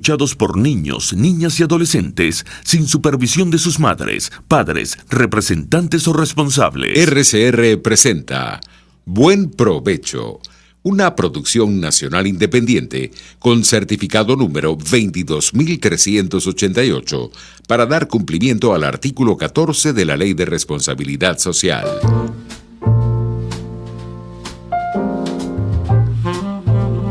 Escuchados por niños, niñas y adolescentes sin supervisión de sus madres, padres, representantes o responsables. RCR presenta Buen Provecho, una producción nacional independiente con certificado número 22388 para dar cumplimiento al artículo 14 de la Ley de Responsabilidad Social.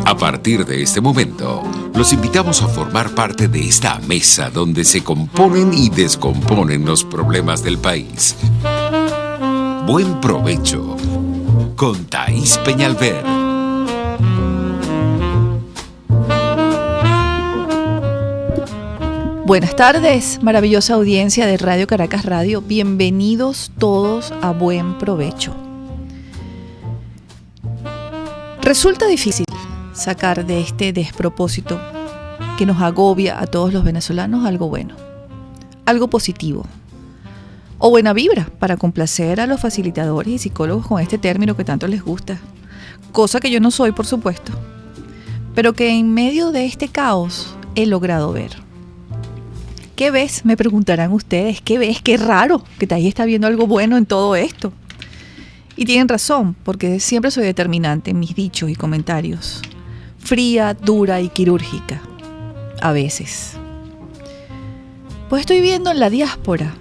A partir de este momento, los invitamos a formar parte de esta mesa donde se componen y descomponen los problemas del país. Buen Provecho, con Thaís Peñalver. Buenas tardes, maravillosa audiencia de Radio Caracas Radio. Bienvenidos todos a Buen Provecho. Resulta difícil sacar de este despropósito que nos agobia a todos los venezolanos algo bueno, algo positivo o buena vibra para complacer a los facilitadores y psicólogos con este término que tanto les gusta, cosa que yo no soy, por supuesto, pero que en medio de este caos he logrado ver. ¿Qué ves? Me preguntarán ustedes. ¿Qué ves? Qué raro que Thaís está viendo algo bueno en todo esto. Y tienen razón, porque siempre soy determinante en mis dichos y comentarios. Fría, dura y quirúrgica. A veces. Pues estoy viendo en la diáspora,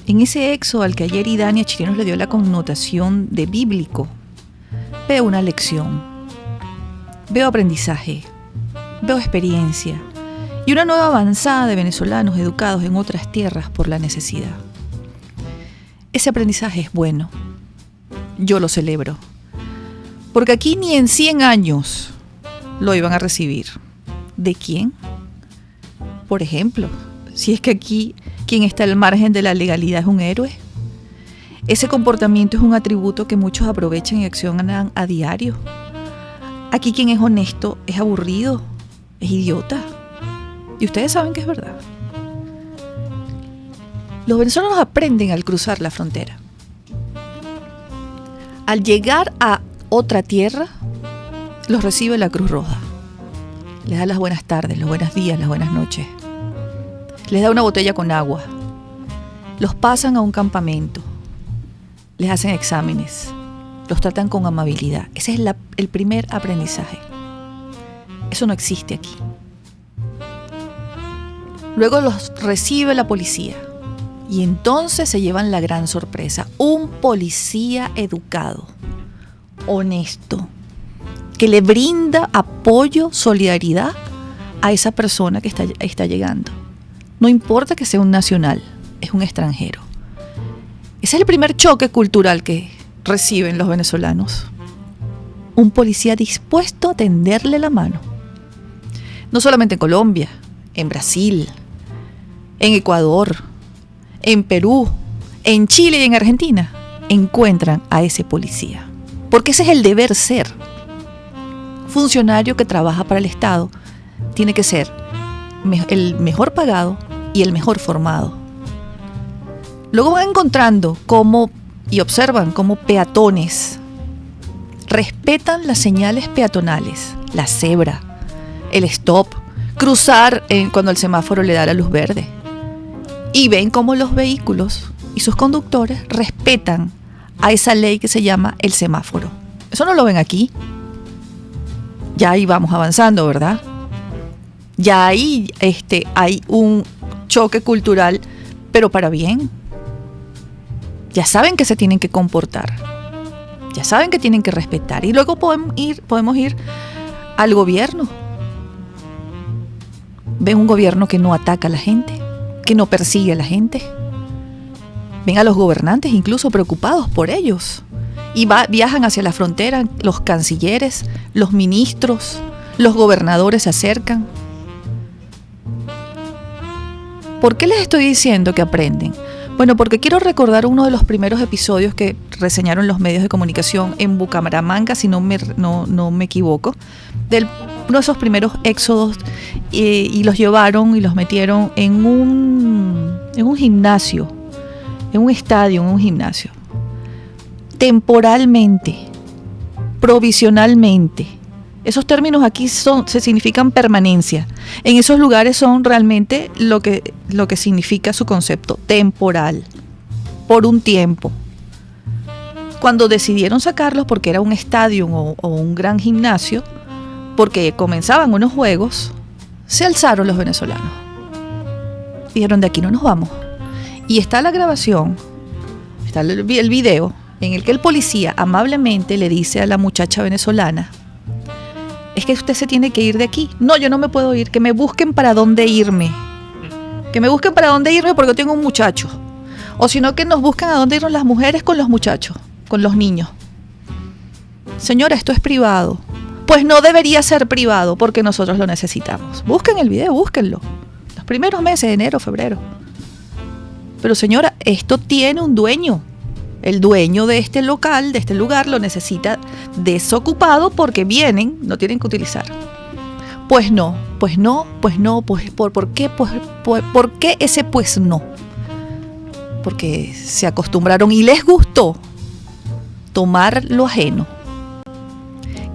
en ese éxodo al que ayer Idania Chirinos le dio la connotación de bíblico, veo una lección. Veo aprendizaje. Veo experiencia. Y una nueva avanzada de venezolanos educados en otras tierras por la necesidad. Ese aprendizaje es bueno. Yo lo celebro. Porque aquí ni en 100 años lo iban a recibir. ¿De quién? Por ejemplo, si es que aquí quien está al margen de la legalidad es un héroe. Ese comportamiento es un atributo que muchos aprovechan y accionan a diario. Aquí quien es honesto es aburrido, es idiota. Y ustedes saben que es verdad. Los venezolanos aprenden al cruzar la frontera. Al llegar a otra tierra, los recibe la Cruz Roja. Les da las buenas tardes, los buenos días, las buenas noches. Les da una botella con agua. Los pasan a un campamento. Les hacen exámenes. Los tratan con amabilidad. Ese es el primer aprendizaje. Eso no existe aquí. Luego los recibe la policía. Y entonces se llevan la gran sorpresa. Un policía educado, honesto, que le brinda apoyo, solidaridad a esa persona que está llegando. No importa que sea un nacional, es un extranjero. Ese es el primer choque cultural que reciben los venezolanos. Un policía dispuesto a tenderle la mano. No solamente en Colombia, en Brasil, en Ecuador, en Perú, en Chile y en Argentina, encuentran a ese policía. Porque ese es el deber ser. Funcionario que trabaja para el Estado tiene que ser el mejor pagado y el mejor formado. Luego van encontrando y observan cómo peatones respetan las señales peatonales, la cebra, el stop, cruzar cuando el semáforo le da la luz verde. Y ven cómo los vehículos y sus conductores respetan a esa ley que se llama el semáforo. Eso no lo ven aquí. Ya ahí vamos avanzando, ¿verdad? Ya ahí hay un choque cultural, pero para bien. Ya saben que se tienen que comportar. Ya saben que tienen que respetar. Y luego podemos ir al gobierno. Ven un gobierno que no ataca a la gente, que no persigue a la gente. Ven a los gobernantes incluso preocupados por ellos. Y viajan hacia la frontera, los cancilleres, los ministros, los gobernadores se acercan. ¿Por qué les estoy diciendo que aprenden? Bueno, porque quiero recordar uno de los primeros episodios que reseñaron los medios de comunicación en Bucaramanga, si no me equivoco, uno de esos primeros éxodos, y los llevaron y los metieron en un gimnasio, en un estadio, en un gimnasio. Temporalmente, provisionalmente, Esos términos aquí se significan permanencia. En esos lugares son realmente lo que significa su concepto, temporal, por un tiempo. Cuando decidieron sacarlos porque era un estadio o un gran gimnasio, porque comenzaban unos juegos, se alzaron los venezolanos. Dijeron, de aquí no nos vamos. Y está la grabación, está el video en el que el policía amablemente le dice a la muchacha venezolana, es que usted se tiene que ir de aquí. No, yo no me puedo ir, que me busquen para dónde irme. Que me busquen para dónde irme porque yo tengo un muchacho. O si no, que nos busquen a dónde irnos las mujeres con los muchachos, con los niños. Señora, esto es privado. Pues no debería ser privado porque nosotros lo necesitamos. Busquen el video, búsquenlo. Los primeros meses, enero, febrero. Pero señora, esto tiene un dueño. El dueño de este local, de este lugar, lo necesita desocupado porque vienen, no tienen que utilizar. Pues no. ¿Por qué? ¿Por qué ese pues no? Porque se acostumbraron y les gustó tomar lo ajeno.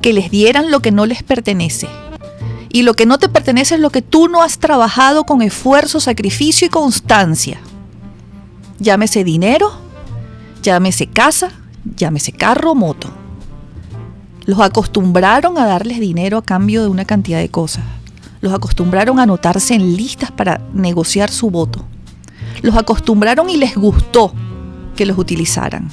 Que les dieran lo que no les pertenece. Y lo que no te pertenece es lo que tú no has trabajado con esfuerzo, sacrificio y constancia. Llámese dinero, llámese casa, llámese carro o moto. Los acostumbraron a darles dinero a cambio de una cantidad de cosas. Los acostumbraron a anotarse en listas para negociar su voto. Los acostumbraron y les gustó que los utilizaran.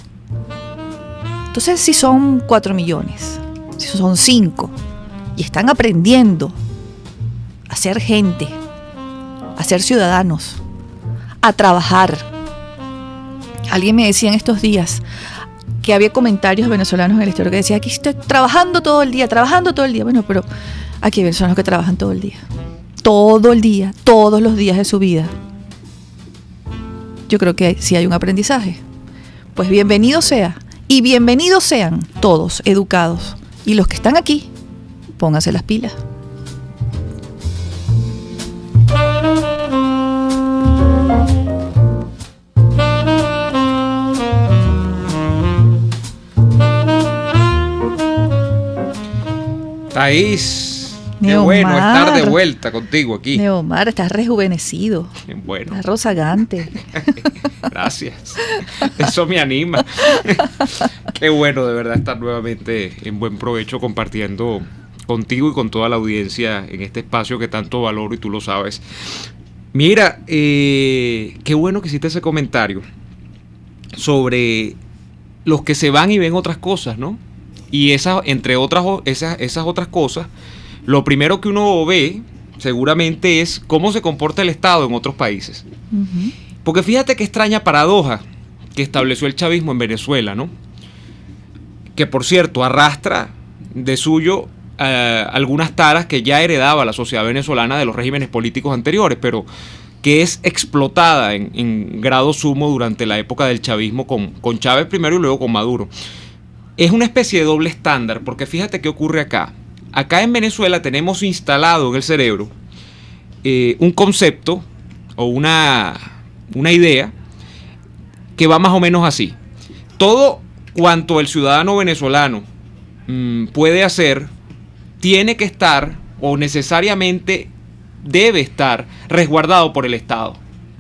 Entonces, si son 4 millones, si son 5, y están aprendiendo a ser gente, a ser ciudadanos, a trabajar. Alguien me decía en estos días que había comentarios venezolanos en el exterior que decía, aquí estoy trabajando todo el día. Bueno, pero aquí hay venezolanos que trabajan todo el día, todos los días de su vida. Yo creo que sí hay un aprendizaje. Pues bienvenido sea, y bienvenidos sean todos educados. Y los que están aquí, pónganse las pilas. Thais, qué Neomar, bueno estar de vuelta contigo aquí. Neomar, estás rejuvenecido. Bueno, Estás rozagante. gracias. Eso me anima. Qué bueno de verdad estar nuevamente en buen provecho compartiendo contigo y con toda la audiencia en este espacio que tanto valoro y tú lo sabes. Mira, qué bueno que hiciste ese comentario sobre los que se van y ven otras cosas, ¿no? Y esas, entre otras, esas otras cosas, lo primero que uno ve seguramente es cómo se comporta el Estado en otros países. Uh-huh. Porque fíjate qué extraña paradoja que estableció el chavismo en Venezuela, ¿no? Que por cierto arrastra de suyo algunas taras que ya heredaba la sociedad venezolana de los regímenes políticos anteriores, pero que es explotada en grado sumo durante la época del chavismo con Chávez primero y luego con Maduro. Es una especie de doble estándar, porque fíjate qué ocurre acá. Acá en Venezuela tenemos instalado en el cerebro un concepto o una idea que va más o menos así. Todo cuanto el ciudadano venezolano puede hacer, tiene que estar o necesariamente debe estar resguardado por el Estado.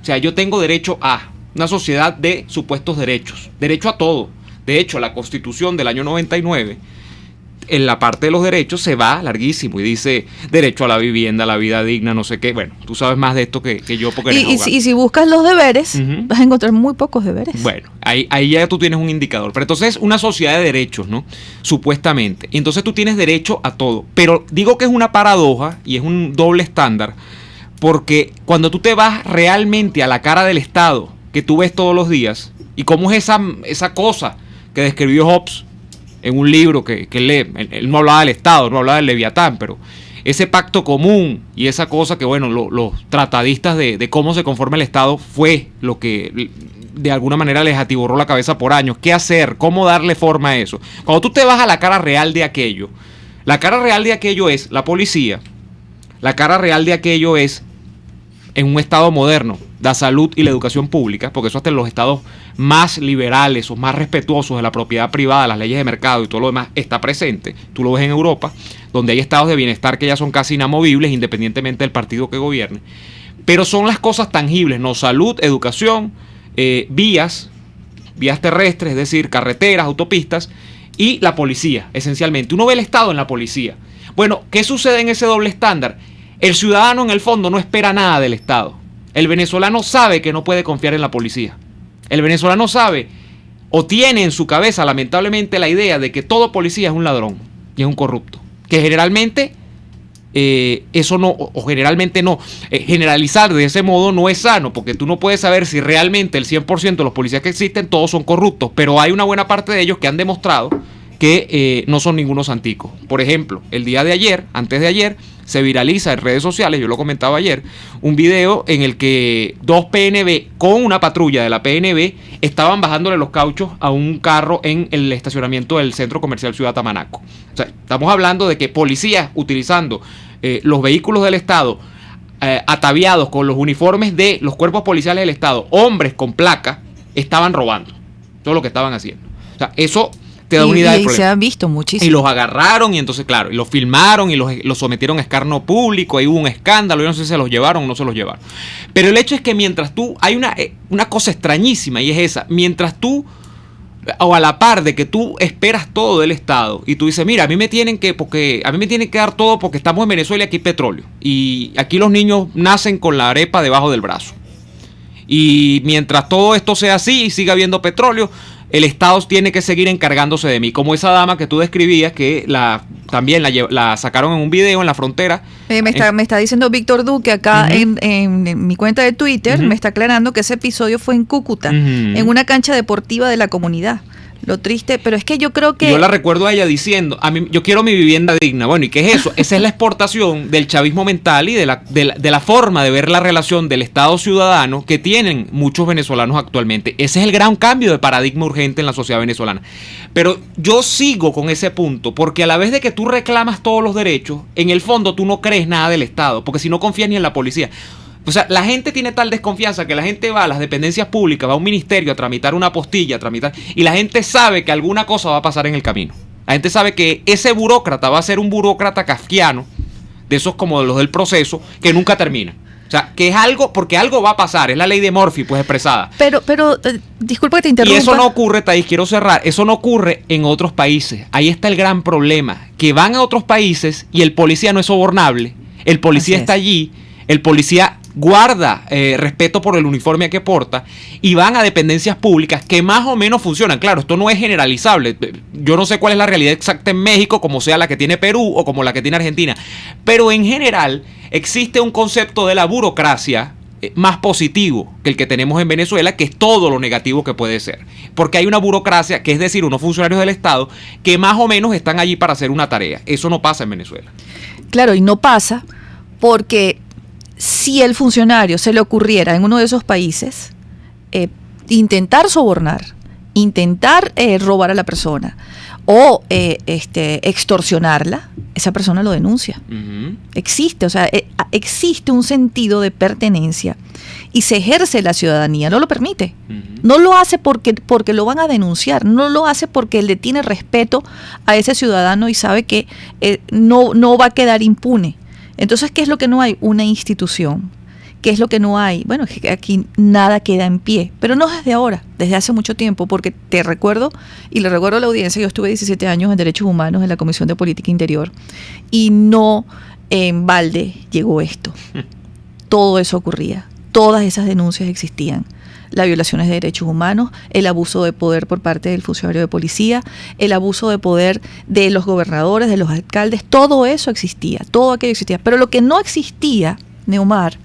O sea, yo tengo derecho a una sociedad de supuestos derechos, derecho a todo. De hecho, la Constitución del año 99, en la parte de los derechos, se va larguísimo y dice derecho a la vivienda, a la vida digna, no sé qué. Bueno, tú sabes más de esto que yo porque eres abogado. Y si buscas los deberes, uh-huh, vas a encontrar muy pocos deberes. Bueno, ahí ya tú tienes un indicador. Pero entonces, una sociedad de derechos, ¿no? Supuestamente. Y entonces tú tienes derecho a todo. Pero digo que es una paradoja y es un doble estándar, porque cuando tú te vas realmente a la cara del Estado, que tú ves todos los días, y cómo es esa cosa que describió Hobbes en un libro que lee, él no hablaba del Estado, no hablaba del Leviatán, pero ese pacto común y esa cosa que, bueno, los tratadistas de cómo se conforma el Estado fue lo que de alguna manera les atiborró la cabeza por años. ¿Qué hacer? ¿Cómo darle forma a eso? Cuando tú te vas a la cara real de aquello, la cara real de aquello es la policía, la cara real de aquello es, en un Estado moderno, la salud y la educación pública, porque eso hasta en los estados más liberales o más respetuosos de la propiedad privada, las leyes de mercado y todo lo demás está presente. Tú lo ves en Europa, donde hay estados de bienestar que ya son casi inamovibles independientemente del partido que gobierne. Pero son las cosas tangibles, ¿no? Salud, educación, vías terrestres, es decir, carreteras, autopistas, y la policía, esencialmente. Uno ve el Estado en la policía. Bueno, ¿qué sucede en ese doble estándar? El ciudadano en el fondo no espera nada del Estado. El venezolano sabe que no puede confiar en la policía. El venezolano sabe o tiene en su cabeza lamentablemente la idea de que todo policía es un ladrón y es un corrupto. Que generalmente eso no, o generalmente no. Generalizar de ese modo no es sano, porque tú no puedes saber si realmente el 100% de los policías que existen todos son corruptos, pero hay una buena parte de ellos que han demostrado que no son ningunos santicos. Por ejemplo, el día de ayer, antes de ayer, se viraliza en redes sociales, yo lo comentaba ayer, un video en el que 2 PNV con una patrulla de la PNV estaban bajándole los cauchos a un carro en el estacionamiento del Centro Comercial Ciudad Tamanaco. O sea, estamos hablando de que policías utilizando los vehículos del Estado, ataviados con los uniformes de los cuerpos policiales del Estado, hombres con placa, estaban robando. Todo lo que estaban haciendo. O sea, eso te da una idea del problema. Y se han visto muchísimo. Y los agarraron y entonces, claro, y los filmaron y los sometieron a escarnio público, ahí hubo un escándalo, yo no sé si se los llevaron o no se los llevaron. Pero el hecho es que mientras tú, hay una cosa extrañísima y es esa, mientras tú, o a la par de que tú esperas todo del Estado y tú dices, mira, a mí me tienen que dar todo porque estamos en Venezuela y aquí hay petróleo. Y aquí los niños nacen con la arepa debajo del brazo. Y mientras todo esto sea así y siga habiendo petróleo, el Estado tiene que seguir encargándose de mí. Como esa dama que tú describías, que también la sacaron en un video en la frontera. Me está diciendo Víctor Duque acá en mi cuenta de Twitter, me está aclarando que ese episodio fue en Cúcuta, en una cancha deportiva de la comunidad. Lo triste, pero es que yo creo que... Yo la recuerdo a ella diciendo, a mí, yo quiero mi vivienda digna. Bueno, ¿y qué es eso? Esa es la exportación del chavismo mental y de la forma de ver la relación del Estado ciudadano que tienen muchos venezolanos actualmente. Ese es el gran cambio de paradigma urgente en la sociedad venezolana. Pero yo sigo con ese punto, porque a la vez de que tú reclamas todos los derechos, en el fondo tú no crees nada del Estado, porque si no confías ni en la policía. O sea, la gente tiene tal desconfianza que la gente va a las dependencias públicas, va a un ministerio a tramitar una apostilla, y la gente sabe que alguna cosa va a pasar en el camino. La gente sabe que ese burócrata va a ser un burócrata kafkiano, de esos como los del proceso, que nunca termina. O sea, que es algo, porque algo va a pasar, es la ley de Murphy, pues expresada. Pero disculpa que te interrumpa. Y eso no ocurre, Thais, quiero cerrar, eso no ocurre en otros países. Ahí está el gran problema, que van a otros países y el policía no es sobornable, el policía está allí, el policía guarda respeto por el uniforme que porta y van a dependencias públicas que más o menos funcionan. Claro, esto no es generalizable. Yo no sé cuál es la realidad exacta en México, como sea la que tiene Perú o como la que tiene Argentina. Pero en general existe un concepto de la burocracia más positivo que el que tenemos en Venezuela, que es todo lo negativo que puede ser. Porque hay una burocracia, que es decir, unos funcionarios del Estado que más o menos están allí para hacer una tarea. Eso no pasa en Venezuela. Claro, y no pasa porque... Si el funcionario se le ocurriera en uno de esos países intentar sobornar, intentar robar a la persona o extorsionarla, esa persona lo denuncia. Existe, o sea, existe un sentido de pertenencia y se ejerce la ciudadanía, no lo permite. No lo hace porque lo van a denunciar, no lo hace porque le tiene respeto a ese ciudadano y sabe que no va a quedar impune. Entonces, ¿qué es lo que no hay? Una institución. ¿Qué es lo que no hay? Bueno, es que aquí nada queda en pie, pero no desde ahora, desde hace mucho tiempo, porque te recuerdo, y le recuerdo a la audiencia, yo estuve 17 años en Derechos Humanos en la Comisión de Política Interior, y no en balde llegó esto. Todo eso ocurría, todas esas denuncias existían. Las violaciones de derechos humanos, el abuso de poder por parte del funcionario de policía, el abuso de poder de los gobernadores, de los alcaldes, todo eso existía, todo aquello existía. Pero lo que no existía, Neomar,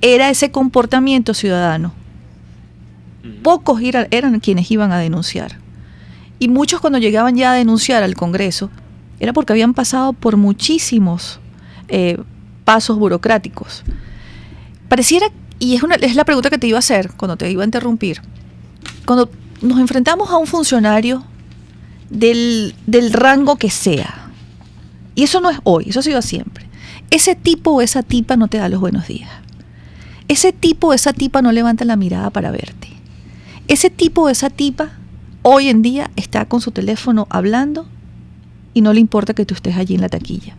era ese comportamiento ciudadano. Pocos eran quienes iban a denunciar. Y muchos cuando llegaban ya a denunciar al Congreso, era porque habían pasado por muchísimos pasos burocráticos. Pareciera, y es la pregunta que te iba a hacer cuando te iba a interrumpir, cuando nos enfrentamos a un funcionario del rango que sea, y eso no es hoy, eso ha sido siempre, ese tipo o esa tipa no te da los buenos días. ese tipo o esa tipa no levanta la mirada para verte. Ese tipo o esa tipa hoy en día está con su teléfono hablando y no le importa que tú estés allí en la taquilla.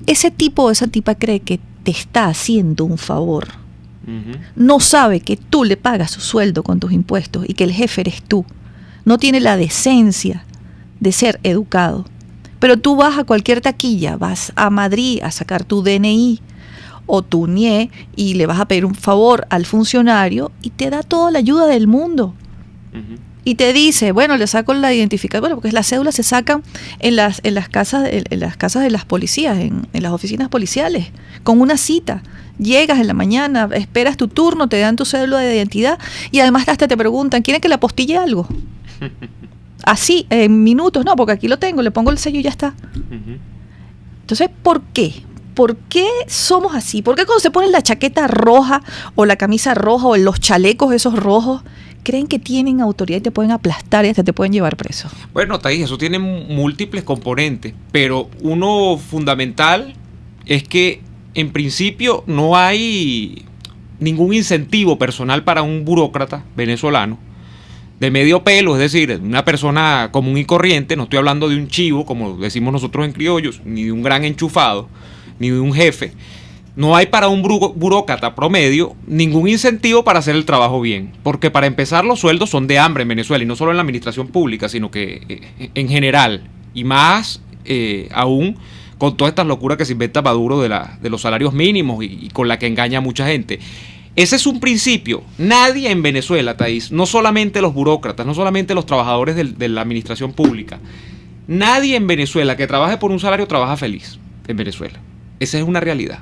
Ese tipo o esa tipa cree que te está haciendo un favor. No sabe que tú le pagas su sueldo con tus impuestos y que el jefe eres tú. No tiene la decencia de ser educado. Pero tú vas a cualquier taquilla, vas a Madrid a sacar tu DNI o tu NIE y le vas a pedir un favor al funcionario y te da toda la ayuda del mundo. Y te dice, bueno, le saco la identificación, bueno, porque las cédulas se sacan en las casas de las policías, en las oficinas policiales, con una cita. Llegas en la mañana, esperas tu turno, te dan tu cédula de identidad y además hasta te preguntan, ¿quieren que le apostille algo? Así, en minutos, no, porque aquí lo tengo, le pongo el sello y ya está. Entonces, ¿por qué? ¿Por qué somos así? ¿Por qué cuando se ponen la chaqueta roja o la camisa roja o los chalecos esos rojos, creen que tienen autoridad y te pueden aplastar y hasta te pueden llevar preso? Bueno, Thaís, eso tiene múltiples componentes, pero uno fundamental es que en principio no hay ningún incentivo personal para un burócrata venezolano de medio pelo, es decir, una persona común y corriente. No estoy hablando de un chivo, como decimos nosotros en criollos, ni de un gran enchufado, ni de un jefe. No hay para un burócrata promedio ningún incentivo para hacer el trabajo bien, porque para empezar los sueldos son de hambre en Venezuela, y no solo en la administración pública, sino que en general, y más aún con todas estas locuras que se inventa Maduro de los salarios mínimos y con la que engaña a mucha gente. Ese es un principio. Nadie en Venezuela, Thaís, no solamente los burócratas, no solamente los trabajadores de la administración pública, nadie en Venezuela que trabaje por un salario trabaja feliz en Venezuela. Esa es una realidad.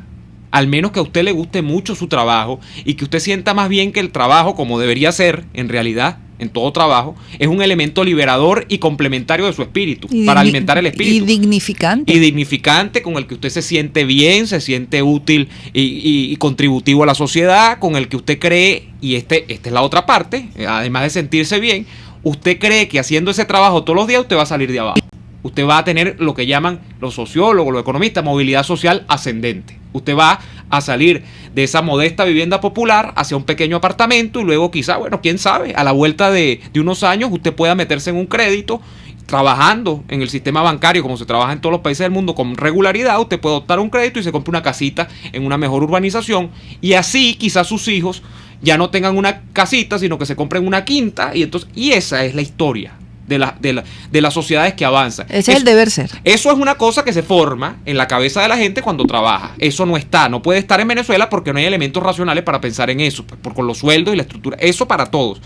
Al menos que a usted le guste mucho su trabajo y que usted sienta más bien que el trabajo, como debería ser en realidad, en todo trabajo, es un elemento liberador y complementario de su espíritu, para alimentar el espíritu. Y dignificante. Y dignificante, con el que usted se siente bien, se siente útil y contributivo a la sociedad, con el que usted cree, y esta es la otra parte, además de sentirse bien, usted cree que haciendo ese trabajo todos los días usted va a salir de abajo. Usted va a tener lo que llaman los sociólogos, los economistas, movilidad social ascendente. Usted va a salir de esa modesta vivienda popular hacia un pequeño apartamento y luego quizá, bueno, quién sabe, a la vuelta de unos años usted pueda meterse en un crédito, trabajando en el sistema bancario como se trabaja en todos los países del mundo con regularidad. Usted puede optar un crédito y se compra una casita en una mejor urbanización, y así quizás sus hijos ya no tengan una casita, sino que se compren una quinta, y esa es la historia de las sociedades que avanzan. Ese es el deber ser. Eso es una cosa que se forma en la cabeza de la gente cuando trabaja. Eso no puede estar en Venezuela porque no hay elementos racionales para pensar en eso, con los sueldos y la estructura. Eso para todos.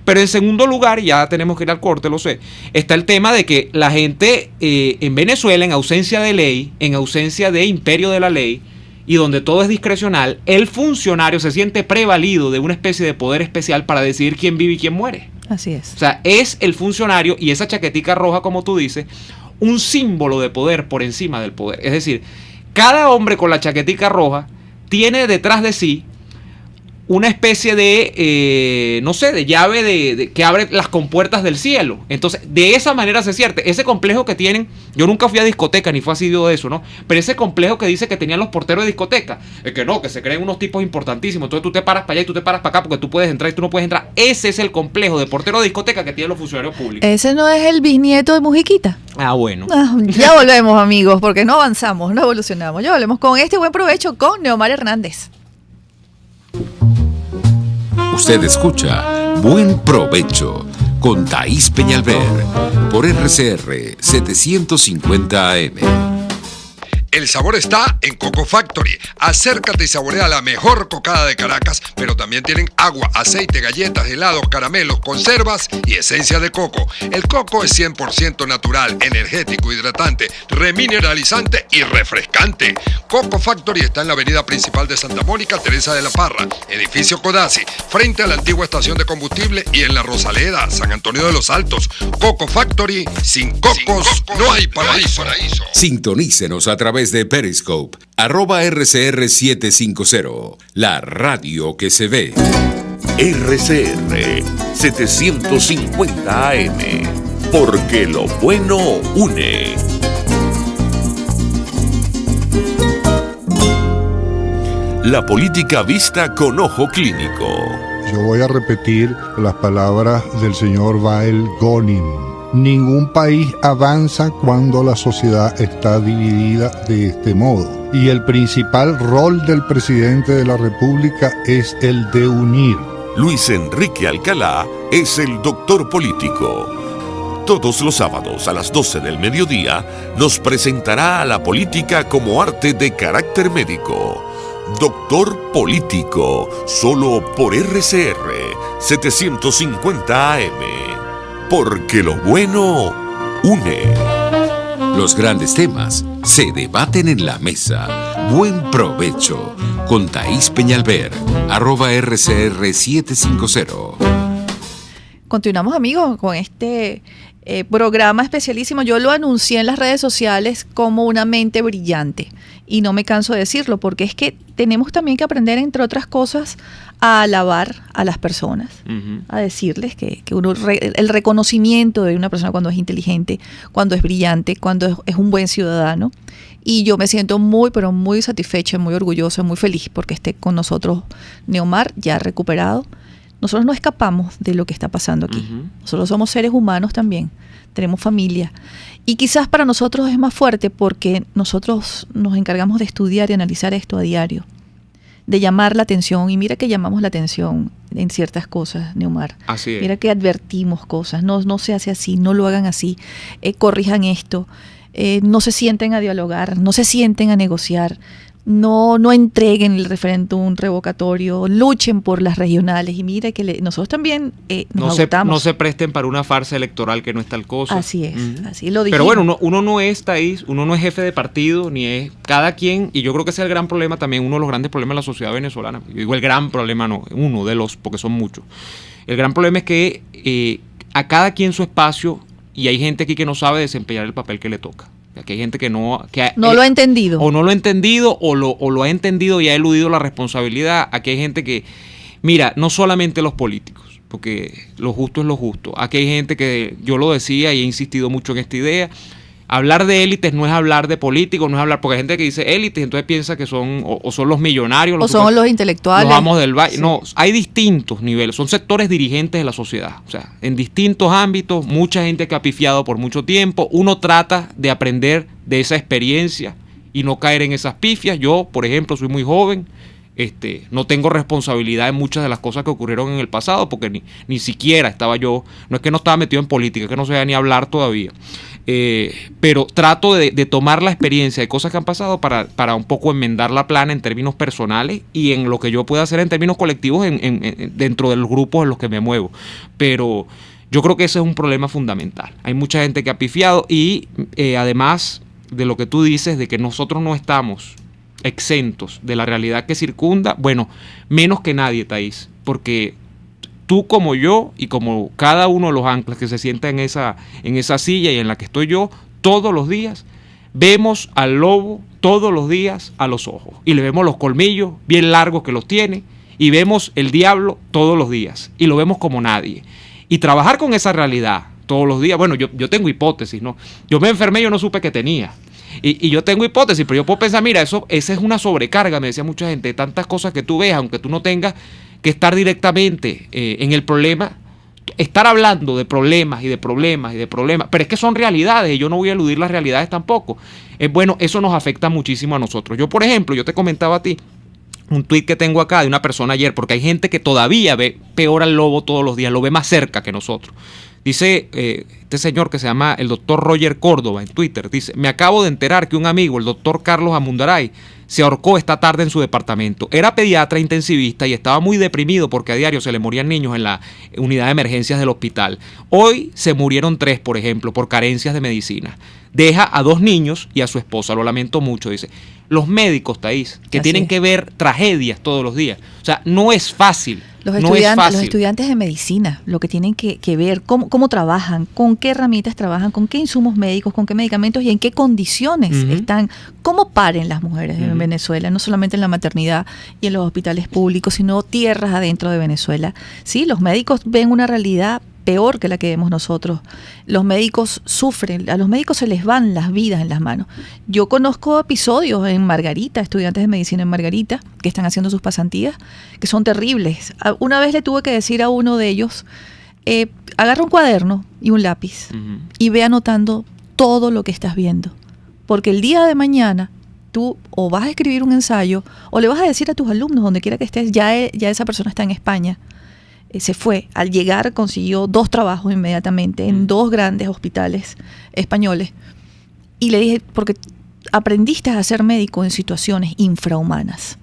Pero en segundo lugar, y ya tenemos que ir al corte, lo sé, está el tema de que la gente en Venezuela, en ausencia de ley, en ausencia de imperio de la ley, y donde todo es discrecional, el funcionario se siente prevalido de una especie de poder especial para decidir quién vive y quién muere. Así es. O sea, es el funcionario, y esa chaquetica roja, como tú dices, un símbolo de poder por encima del poder. Es decir, cada hombre con la chaquetica roja tiene detrás de sí una especie de, de llave que abre las compuertas del cielo. Entonces, de esa manera se siente. Ese complejo que tienen, yo nunca fui a discoteca, ni fue así de eso, ¿no? Pero ese complejo que dice que tenían los porteros de discoteca, es que no, que se creen unos tipos importantísimos. Entonces tú te paras para allá y tú te paras para acá porque tú puedes entrar y tú no puedes entrar. Ese es el complejo de portero de discoteca que tienen los funcionarios públicos. ¿Ese no es el bisnieto de Mujiquita? Ah, bueno. Ya volvemos, amigos, porque no avanzamos, no evolucionamos. Ya volvemos con este buen provecho con Neomar Hernández. Usted escucha Buen Provecho con Thaís Peñalver por RCR 750 AM. El sabor está en Coco Factory. Acércate y saborea la mejor cocada de Caracas, pero también tienen agua, aceite, galletas, helados, caramelos, conservas y esencia de coco. El coco es 100% natural, energético, hidratante, remineralizante y refrescante. Coco Factory está en la avenida principal de Santa Mónica, Teresa de la Parra, edificio Codazzi, frente a la antigua estación de combustible, y en La Rosaleda, San Antonio de los Altos. Coco Factory, sin cocos no hay paraíso. Sintonícenos a través de Periscope, @RCR750, la radio que se ve. RCR 750 AM, porque lo bueno une. La política vista con ojo clínico. Yo voy a repetir las palabras del señor Wael Gonin. Ningún país avanza cuando la sociedad está dividida de este modo. Y el principal rol del presidente de la República es el de unir. Luis Enrique Alcalá es el doctor político. Todos los sábados a las 12 del mediodía nos presentará a la política como arte de carácter médico. Doctor Político, solo por RCR 750 AM. Porque lo bueno une. Los grandes temas se debaten en la mesa. Buen provecho con Thaís Peñalver, @RCR750. Continuamos, amigos, con este programa especialísimo. Yo lo anuncié en las redes sociales como una mente brillante y no me canso de decirlo, porque es que tenemos también que aprender, entre otras cosas, a alabar a las personas, a decirles que el reconocimiento de una persona cuando es inteligente, cuando es brillante, cuando es un buen ciudadano. Y yo me siento muy, pero muy satisfecha, muy orgullosa, muy feliz porque esté con nosotros Neomar, ya recuperado. Nosotros no escapamos de lo que está pasando aquí. Nosotros somos seres humanos también, tenemos familia. Y quizás para nosotros es más fuerte porque nosotros nos encargamos de estudiar y analizar esto a diario, de llamar la atención. Y mira que llamamos la atención en ciertas cosas, Neomar. Así es. Mira que advertimos cosas. No se hace así, no lo hagan así. Corrijan esto. No se sienten a dialogar, no se sienten a negociar. No entreguen el referéndum revocatorio, luchen por las regionales. Y mira que nosotros también nos agotamos. No se presten para una farsa electoral que no es tal cosa. Así es, así lo dijimos. Pero bueno, uno no es, Thaís, uno no es jefe de partido, ni es cada quien, y yo creo que ese es el gran problema también, uno de los grandes problemas de la sociedad venezolana. Yo digo el gran problema, no, uno de los, porque son muchos. El gran problema es que a cada quien su espacio, y hay gente aquí que no sabe desempeñar el papel que le toca. Aquí hay gente que no lo ha entendido. O no lo ha entendido, o lo ha entendido y ha eludido la responsabilidad. Aquí hay gente que, mira, no solamente los políticos, porque lo justo es lo justo. Aquí hay gente que, yo lo decía y he insistido mucho en esta idea, hablar de élites no es hablar de políticos, no es hablar, porque hay gente que dice élites, entonces piensa que son, o son los millonarios, o son los intelectuales, los amos del valle. Sí. No, hay distintos niveles, son sectores dirigentes de la sociedad, o sea, en distintos ámbitos, mucha gente que ha pifiado por mucho tiempo. Uno trata de aprender de esa experiencia y no caer en esas pifias. Yo, por ejemplo, soy muy joven, no tengo responsabilidad en muchas de las cosas que ocurrieron en el pasado, porque ni siquiera estaba yo, no es que no estaba metido en política, es que no sabía ni hablar todavía. Pero trato de tomar la experiencia de cosas que han pasado para un poco enmendar la plana en términos personales y en lo que yo pueda hacer en términos colectivos dentro de los grupos en los que me muevo. Pero yo creo que ese es un problema fundamental. Hay mucha gente que ha pifiado y además de lo que tú dices, de que nosotros no estamos exentos de la realidad que circunda, bueno, menos que nadie, Thaís, porque tú como yo y como cada uno de los anclas que se sienta en esa silla y en la que estoy yo, todos los días vemos al lobo todos los días a los ojos y le vemos los colmillos bien largos que los tiene y vemos el diablo todos los días y lo vemos como nadie. Y trabajar con esa realidad todos los días, bueno, yo tengo hipótesis, ¿no? Yo me enfermé y yo no supe que tenía. Y yo tengo hipótesis, pero yo puedo pensar, mira, esa es una sobrecarga, me decía mucha gente, tantas cosas que tú ves, aunque tú no tengas que estar directamente en el problema, estar hablando de problemas y de problemas y de problemas, pero es que son realidades y yo no voy a eludir las realidades tampoco. Bueno, eso nos afecta muchísimo a nosotros. Yo, por ejemplo, yo te comentaba a ti un tuit que tengo acá de una persona ayer, porque hay gente que todavía ve peor al lobo todos los días, lo ve más cerca que nosotros. Dice este señor que se llama el doctor Roger Córdoba en Twitter, dice: me acabo de enterar que un amigo, el doctor Carlos Amundaray, se ahorcó esta tarde en su departamento. Era pediatra intensivista y estaba muy deprimido porque a diario se le morían niños en la unidad de emergencias del hospital. Hoy se murieron 3, por ejemplo, por carencias de medicina. Deja a 2 niños y a su esposa, lo lamento mucho, dice. Los médicos, Thaís, que tienen que ver tragedias todos los días. O sea, no es fácil. Los estudiantes de medicina, lo que tienen que ver, cómo trabajan, con qué herramientas trabajan, con qué insumos médicos, con qué medicamentos y en qué condiciones están, cómo paren las mujeres en Venezuela, no solamente en la maternidad y en los hospitales públicos, sino tierras adentro de Venezuela. Sí, los médicos ven una realidad peor que la que vemos nosotros. Los médicos sufren, a los médicos se les van las vidas en las manos. Yo conozco episodios en Margarita, estudiantes de medicina en Margarita, que están haciendo sus pasantías, que son terribles. Una vez le tuve que decir a uno de ellos, agarra un cuaderno y un lápiz y ve anotando todo lo que estás viendo. Porque el día de mañana tú o vas a escribir un ensayo o le vas a decir a tus alumnos, donde quiera que estés, ya esa persona está en España. Se fue. Al llegar consiguió 2 trabajos inmediatamente en 2 grandes hospitales españoles. Y le dije, porque aprendiste a ser médico en situaciones infrahumanas.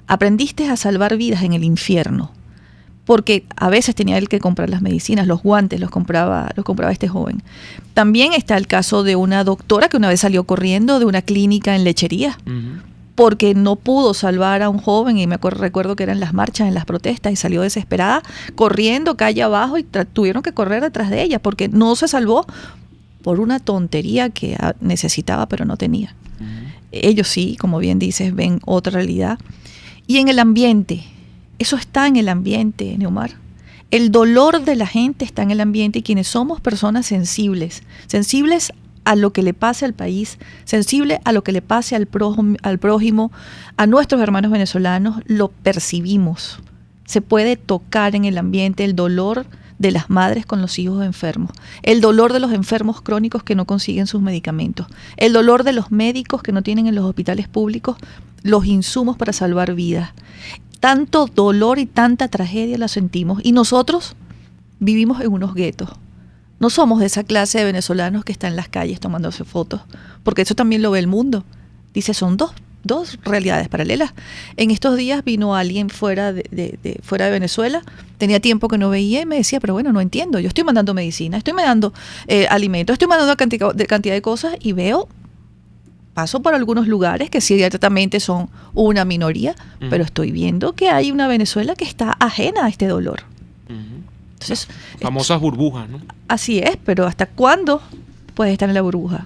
Aprendiste a salvar vidas en el infierno. Porque a veces tenía él que comprar las medicinas, los guantes los compraba este joven. También está el caso de una doctora que una vez salió corriendo de una clínica en Lechería, porque no pudo salvar a un joven, y recuerdo que eran las marchas, en las protestas, y salió desesperada, corriendo calle abajo, y tuvieron que correr detrás de ella, porque no se salvó por una tontería que necesitaba, pero no tenía. Ellos sí, como bien dices, ven otra realidad. Y en el ambiente, eso está en el ambiente, Neomar. El dolor de la gente está en el ambiente, y quienes somos personas sensibles a lo que le pase al país, sensibles a lo que le pase al prójimo, a nuestros hermanos venezolanos, lo percibimos. Se puede tocar en el ambiente el dolor de las madres con los hijos enfermos, el dolor de los enfermos crónicos que no consiguen sus medicamentos, el dolor de los médicos que no tienen en los hospitales públicos los insumos para salvar vidas. Tanto dolor y tanta tragedia la sentimos, y nosotros vivimos en unos guetos. No somos de esa clase de venezolanos que están en las calles tomándose fotos, porque eso también lo ve el mundo. Dice, son dos realidades paralelas. En estos días vino alguien fuera de Venezuela, tenía tiempo que no veía, y me decía, pero bueno, no entiendo, yo estoy mandando medicina, estoy mandando alimentos, estoy mandando cantidad de cosas, y paso por algunos lugares que ciertamente son una minoría, pero estoy viendo que hay una Venezuela que está ajena a este dolor. Entonces, famosas burbujas, ¿no? Así es, pero ¿hasta cuándo puedes estar en la burbuja?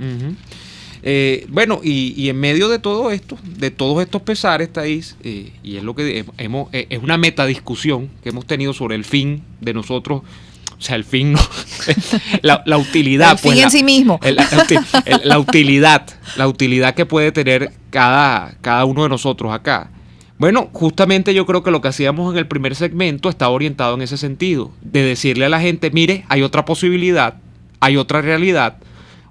Bueno, y en medio de todo esto, de todos estos pesares, Thaís, y es lo que es una metadiscusión que hemos tenido sobre el fin de nosotros. O sea, el fin no, la utilidad. El fin en sí mismo. La utilidad que puede tener cada uno de nosotros acá. Bueno, justamente yo creo que lo que hacíamos en el primer segmento está orientado en ese sentido, de decirle a la gente, mire, hay otra posibilidad, hay otra realidad.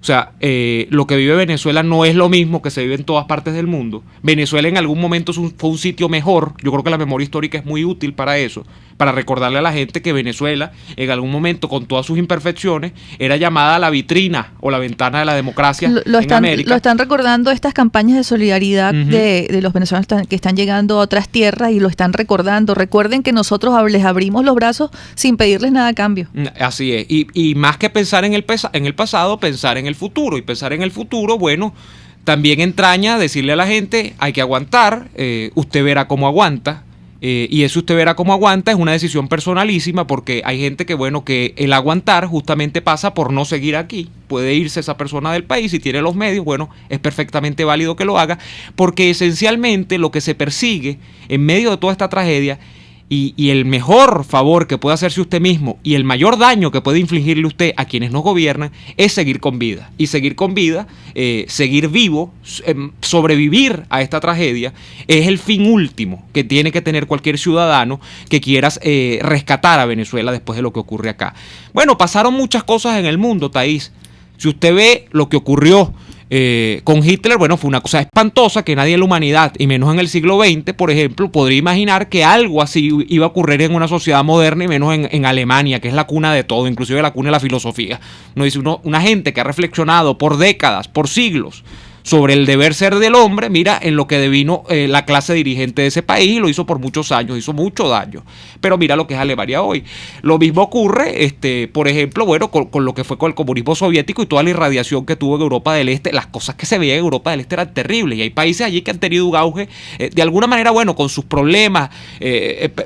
O sea, lo que vive Venezuela no es lo mismo que se vive en todas partes del mundo. Venezuela en algún momento fue un sitio mejor. Yo creo que la memoria histórica es muy útil para eso, para recordarle a la gente que Venezuela en algún momento, con todas sus imperfecciones, era llamada la vitrina o la ventana de la democracia en América. Lo están recordando estas campañas de solidaridad de los venezolanos que están llegando a otras tierras, y lo están recordando. Recuerden que nosotros les abrimos los brazos sin pedirles nada a cambio. Así es. Y más que pensar en el pasado, pensar en el futuro. Y pensar en el futuro, bueno, también entraña decirle a la gente, hay que aguantar, usted verá cómo aguanta. Y eso usted verá cómo aguanta es una decisión personalísima, porque hay gente que, bueno, que el aguantar justamente pasa por no seguir aquí. Puede irse esa persona del país, si tiene los medios, bueno, es perfectamente válido que lo haga, porque esencialmente lo que se persigue en medio de toda esta tragedia, y el mejor favor que puede hacerse usted mismo y el mayor daño que puede infligirle usted a quienes nos gobiernan, es seguir con vida. Y seguir con vida, seguir vivo, sobrevivir a esta tragedia, es el fin último que tiene que tener cualquier ciudadano que quiera rescatar a Venezuela después de lo que ocurre acá. Bueno, pasaron muchas cosas en el mundo, Thaís. Si usted ve lo que ocurrió con Hitler, bueno, fue una cosa espantosa que nadie en la humanidad, y menos en el siglo XX, por ejemplo, podría imaginar que algo así iba a ocurrir en una sociedad moderna, y menos en Alemania, que es la cuna de todo, inclusive la cuna de la filosofía. Una gente que ha reflexionado por décadas, por siglos, sobre el deber ser del hombre, mira en lo que devino la clase dirigente de ese país, y lo hizo por muchos años, hizo mucho daño. Pero mira lo que es Alemania hoy. Lo mismo ocurre, por ejemplo, bueno, con lo que fue con el comunismo soviético y toda la irradiación que tuvo en Europa del Este. Las cosas que se veían en Europa del Este eran terribles, y hay países allí que han tenido un auge, de alguna manera, bueno, con sus problemas,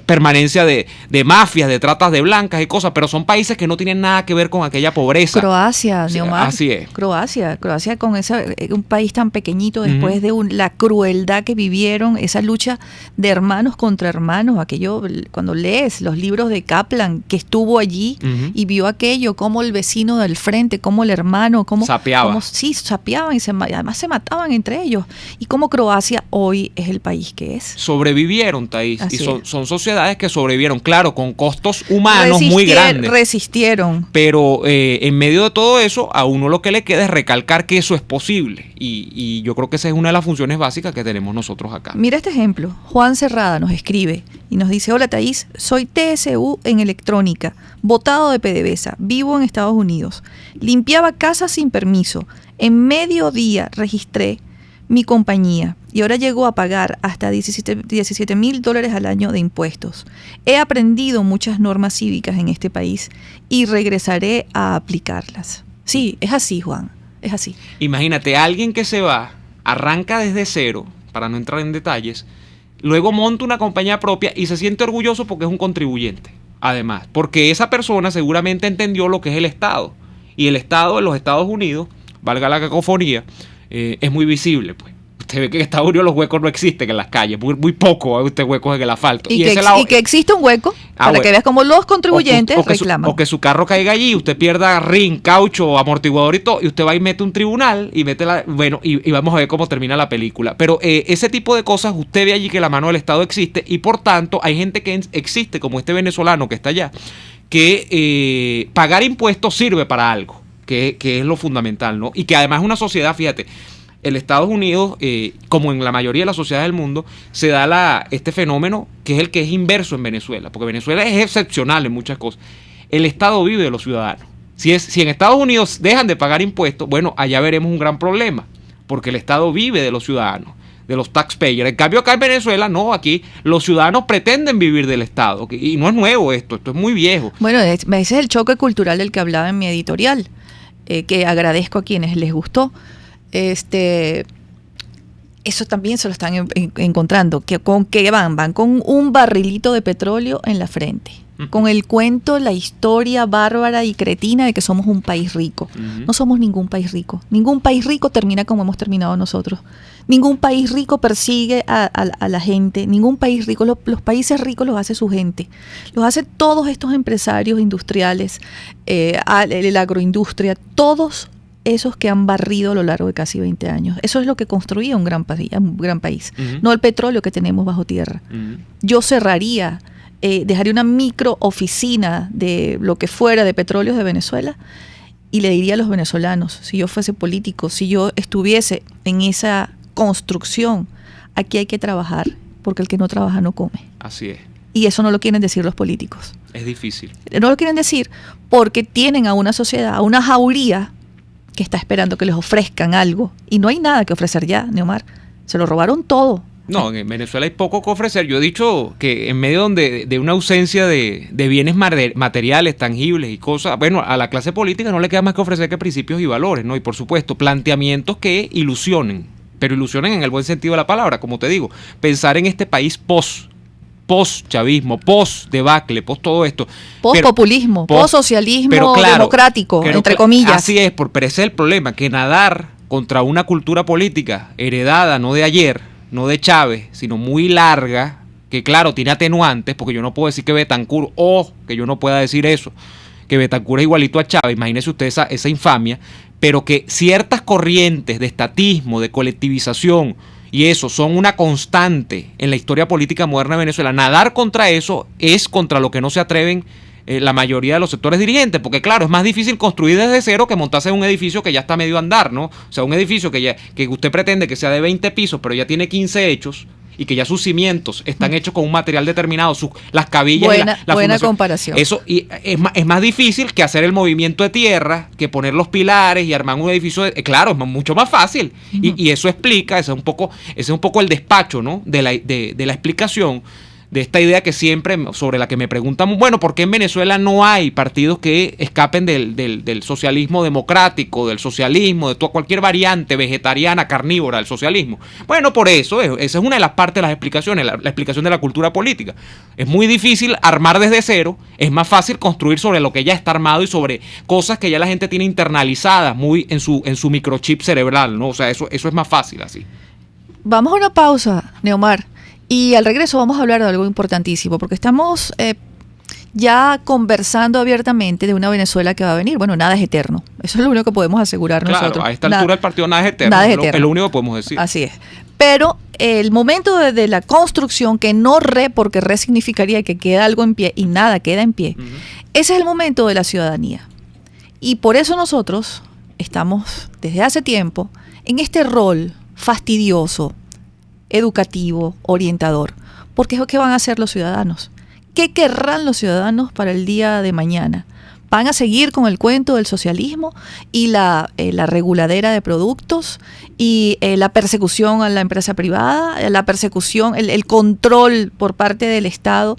permanencia de mafias, de tratas de blancas y cosas, pero son países que no tienen nada que ver con aquella pobreza. Neomar. Así es. Croacia con un país país tan pequeñito después de la crueldad que vivieron, esa lucha de hermanos contra hermanos, aquello, cuando lees los libros de Kaplan, que estuvo allí y vio aquello, cómo el vecino del frente, cómo el hermano, cómo sapeaba. Sí, sapeaban y además se mataban entre ellos. Y cómo Croacia hoy es el país que es. Sobrevivieron, Thaís, Así y son sociedades que sobrevivieron, claro, con costos humanos muy Resistieron. Pero en medio de todo eso, a uno lo que le queda es recalcar que eso es posible. Y yo creo que esa es una de las funciones básicas que tenemos nosotros acá. Mira este ejemplo. Juan Cerrada nos escribe y nos dice: hola Thaís, soy TSU en electrónica, botado de PDVSA, vivo en Estados Unidos. Limpiaba casas sin permiso. En mediodía registré mi compañía y ahora llego a pagar hasta $17,000 al año de impuestos. He aprendido muchas normas cívicas en este país y regresaré a aplicarlas. Sí, es así, Juan, es así. Imagínate, alguien que se va, arranca desde cero, para no entrar en detalles, luego monta una compañía propia y se siente orgulloso porque es un contribuyente. Además, porque esa persona seguramente entendió lo que es el Estado. Y el Estado en los Estados Unidos, valga la cacofonía, es muy visible, pues. Usted ve que en Estados Unidos los huecos no existen en las calles, muy poco hay usted huecos en el asfalto. Y que existe un hueco para que veas cómo los contribuyentes reclaman. O que su carro caiga allí, usted pierda rin, caucho, amortiguador y todo, y usted va y mete un tribunal y mete y vamos a ver cómo termina la película. Pero ese tipo de cosas, usted ve allí que la mano del Estado existe y por tanto hay gente que existe, como este venezolano que está allá, que pagar impuestos sirve para algo, que es lo fundamental, ¿no? Y que además es una sociedad, fíjate, el Estados Unidos, como en la mayoría de las sociedades del mundo, se da este fenómeno que es el que es inverso en Venezuela, porque Venezuela es excepcional en muchas cosas. El Estado vive de los ciudadanos. Si en Estados Unidos dejan de pagar impuestos, bueno, allá veremos un gran problema, porque el Estado vive de los ciudadanos, de los taxpayers. En cambio acá en Venezuela, no, aquí los ciudadanos pretenden vivir del Estado, y no es nuevo esto es muy viejo. Bueno, ese es el choque cultural del que hablaba en mi editorial, que agradezco a quienes les gustó. Eso también se lo están encontrando. ¿Con qué van con un barrilito de petróleo en la frente, con el cuento, la historia bárbara y cretina de que somos un país rico. No somos ningún país rico. Ningún país rico termina como hemos terminado nosotros. Ningún país rico persigue a la gente. Ningún país rico. Los países ricos los hace su gente. Los hace todos estos empresarios industriales, la agroindustria, todos esos que han barrido a lo largo de casi 20 años. Eso es lo que construía un gran país. No el petróleo que tenemos bajo tierra. Yo cerraría, dejaría una micro oficina de lo que fuera de petróleos de Venezuela y le diría a los venezolanos, si yo fuese político, si yo estuviese en esa construcción, aquí hay que trabajar, porque el que no trabaja no come. Así es. Y eso no lo quieren decir los políticos. Es difícil. No lo quieren decir porque tienen a una sociedad, a una jauría que está esperando que les ofrezcan algo. Y no hay nada que ofrecer ya, Neomar. Se lo robaron todo. No, en Venezuela hay poco que ofrecer. Yo he dicho que en medio de una ausencia de bienes materiales, tangibles y cosas, bueno, a la clase política no le queda más que ofrecer que principios y valores, ¿no? Y por supuesto, planteamientos que ilusionen, pero ilusionen en el buen sentido de la palabra, como te digo. Pensar en este país post-chavismo, post-debacle, post-todo esto. Post-populismo, post-socialismo democrático, entre comillas. Así es, pero ese es el problema, que nadar contra una cultura política heredada no de ayer, no de Chávez, sino muy larga, que claro, tiene atenuantes, porque yo no puedo decir que Betancur, que yo no pueda decir eso, que Betancur es igualito a Chávez, imagínese usted esa infamia, pero que ciertas corrientes de estatismo, de colectivización, y eso son una constante en la historia política moderna de Venezuela. Nadar contra eso es contra lo que no se atreven la mayoría de los sectores dirigentes, porque claro, es más difícil construir desde cero que montarse en un edificio que ya está medio a andar, ¿no? O sea, un edificio que usted pretende que sea de 20 pisos, pero ya tiene 15 hechos, y que ya sus cimientos están hechos con un material determinado, las cabillas buena comparación. Eso y es más difícil que hacer el movimiento de tierra, que poner los pilares y armar un edificio. Claro, es mucho más fácil. Y eso explica, ese es un poco el despacho, ¿no? de la explicación de esta idea que siempre, sobre la que me preguntan, bueno, ¿por qué en Venezuela no hay partidos que escapen del socialismo democrático, del socialismo, de toda cualquier variante vegetariana, carnívora del socialismo? Bueno, por eso, esa es una de las partes de las explicaciones, la explicación de la cultura política. Es muy difícil armar desde cero, es más fácil construir sobre lo que ya está armado y sobre cosas que ya la gente tiene internalizadas muy en su microchip cerebral, ¿no? O sea, eso es más fácil así. Vamos a una pausa, Neomar. Y al regreso vamos a hablar de algo importantísimo, porque estamos ya conversando abiertamente de una Venezuela que va a venir. Bueno, nada es eterno. Eso es lo único que podemos asegurar nosotros. Claro, a esta altura del partido nada es eterno. Nada es eterno. Es lo único que podemos decir. Así es. Pero el momento de la construcción, que no porque re significaría que queda algo en pie y nada queda en pie, ese es el momento de la ciudadanía. Y por eso nosotros estamos desde hace tiempo en este rol fastidioso, educativo, orientador, porque es lo que van a hacer los ciudadanos. ¿Qué querrán los ciudadanos para el día de mañana? ¿Van a seguir con el cuento del socialismo y la reguladera de productos y la persecución a la empresa privada, la persecución, el control por parte del Estado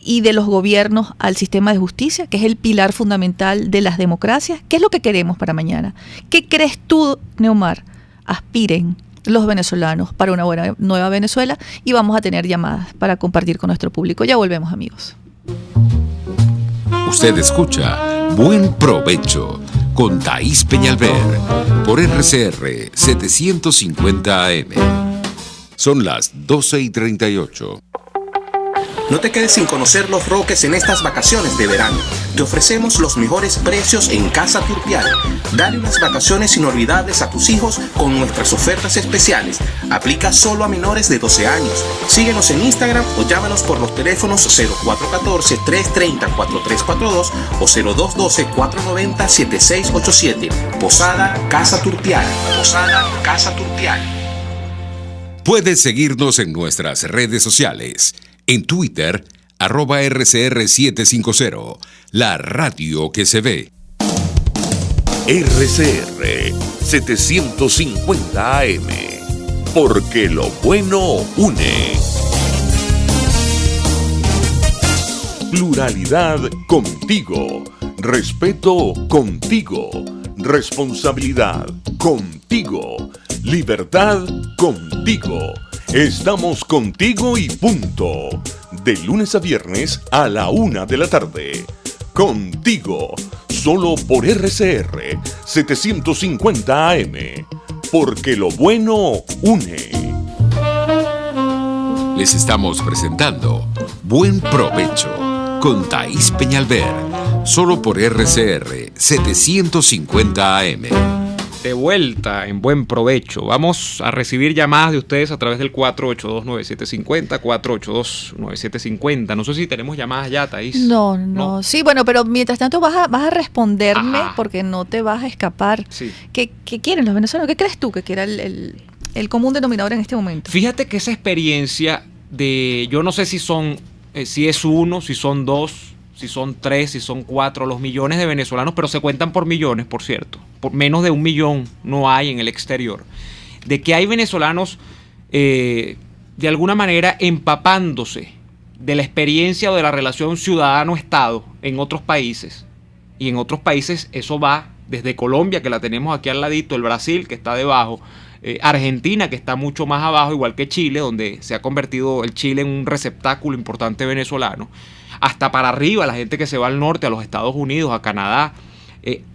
y de los gobiernos al sistema de justicia, que es el pilar fundamental de las democracias? ¿Qué es lo que queremos para mañana? ¿Qué crees tú, Neomar, aspiren los venezolanos para una buena nueva Venezuela? Y vamos a tener llamadas para compartir con nuestro público. Ya volvemos, amigos. Usted escucha Buen Provecho con Thaís Peñalver por RCR 750 AM. Son las 12:38. No te quedes sin conocer Los Roques en estas vacaciones de verano. Te ofrecemos los mejores precios en Casa Turpial. Dale unas vacaciones inolvidables a tus hijos con nuestras ofertas especiales. Aplica solo a menores de 12 años. Síguenos en Instagram o llámanos por los teléfonos 0414-330-4342 o 0212-490-7687. Posada Casa Turpial. Posada Casa Turpial. Puedes seguirnos en nuestras redes sociales. En Twitter, @RCR750, la radio que se ve. RCR 750 AM, porque lo bueno une. Pluralidad contigo, respeto contigo, responsabilidad contigo, libertad contigo. Estamos contigo y punto. De lunes a viernes a la 1 de la tarde. Contigo, solo por RCR 750 AM. Porque lo bueno une. Les estamos presentando Buen Provecho con Thaís Peñalver, solo por RCR 750 AM. De vuelta en Buen Provecho. Vamos a recibir llamadas de ustedes a través del 482-9750, 482-9750. No sé si tenemos llamadas ya, Thaís. No. Sí, bueno, pero mientras tanto vas a responderme. Ajá. Porque no te vas a escapar. Sí. ¿Qué quieren los venezolanos? ¿Qué crees tú que quiera el común denominador en este momento? Fíjate que esa experiencia de, yo no sé si son, si es uno, si son dos, si son 3, si son 4, los millones de venezolanos, pero se cuentan por millones, por cierto. Por menos de 1 millón no hay en el exterior. De que hay venezolanos de alguna manera empapándose de la experiencia o de la relación ciudadano-estado en otros países. Y en otros países eso va desde Colombia, que la tenemos aquí al ladito, el Brasil, que está debajo, Argentina, que está mucho más abajo, igual que Chile, donde se ha convertido el Chile en un receptáculo importante venezolano, hasta para arriba, la gente que se va al norte, a los Estados Unidos, a Canadá,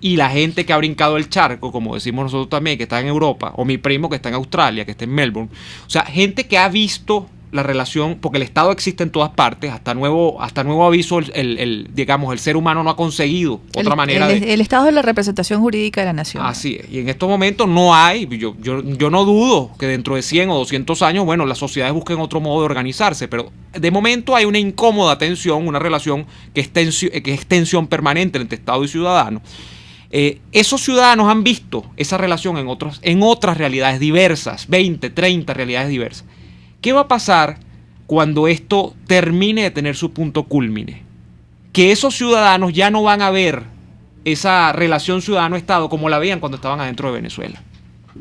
y la gente que ha brincado el charco, como decimos nosotros también, que está en Europa, o mi primo que está en Australia, que está en Melbourne. O sea, gente que ha visto la relación, porque el Estado existe en todas partes, hasta nuevo aviso, digamos, el ser humano no ha conseguido otra manera de... El Estado es la representación jurídica de la nación. Así es, y en estos momentos no hay, yo no dudo que dentro de 100 o 200 años, bueno, las sociedades busquen otro modo de organizarse, pero de momento hay una incómoda tensión, una relación que es tensión permanente entre Estado y ciudadano. Esos ciudadanos han visto esa relación en otras realidades diversas, 20, 30 realidades diversas. ¿Qué va a pasar cuando esto termine de tener su punto cúlmine? Que esos ciudadanos ya no van a ver esa relación ciudadano-estado como la veían cuando estaban adentro de Venezuela.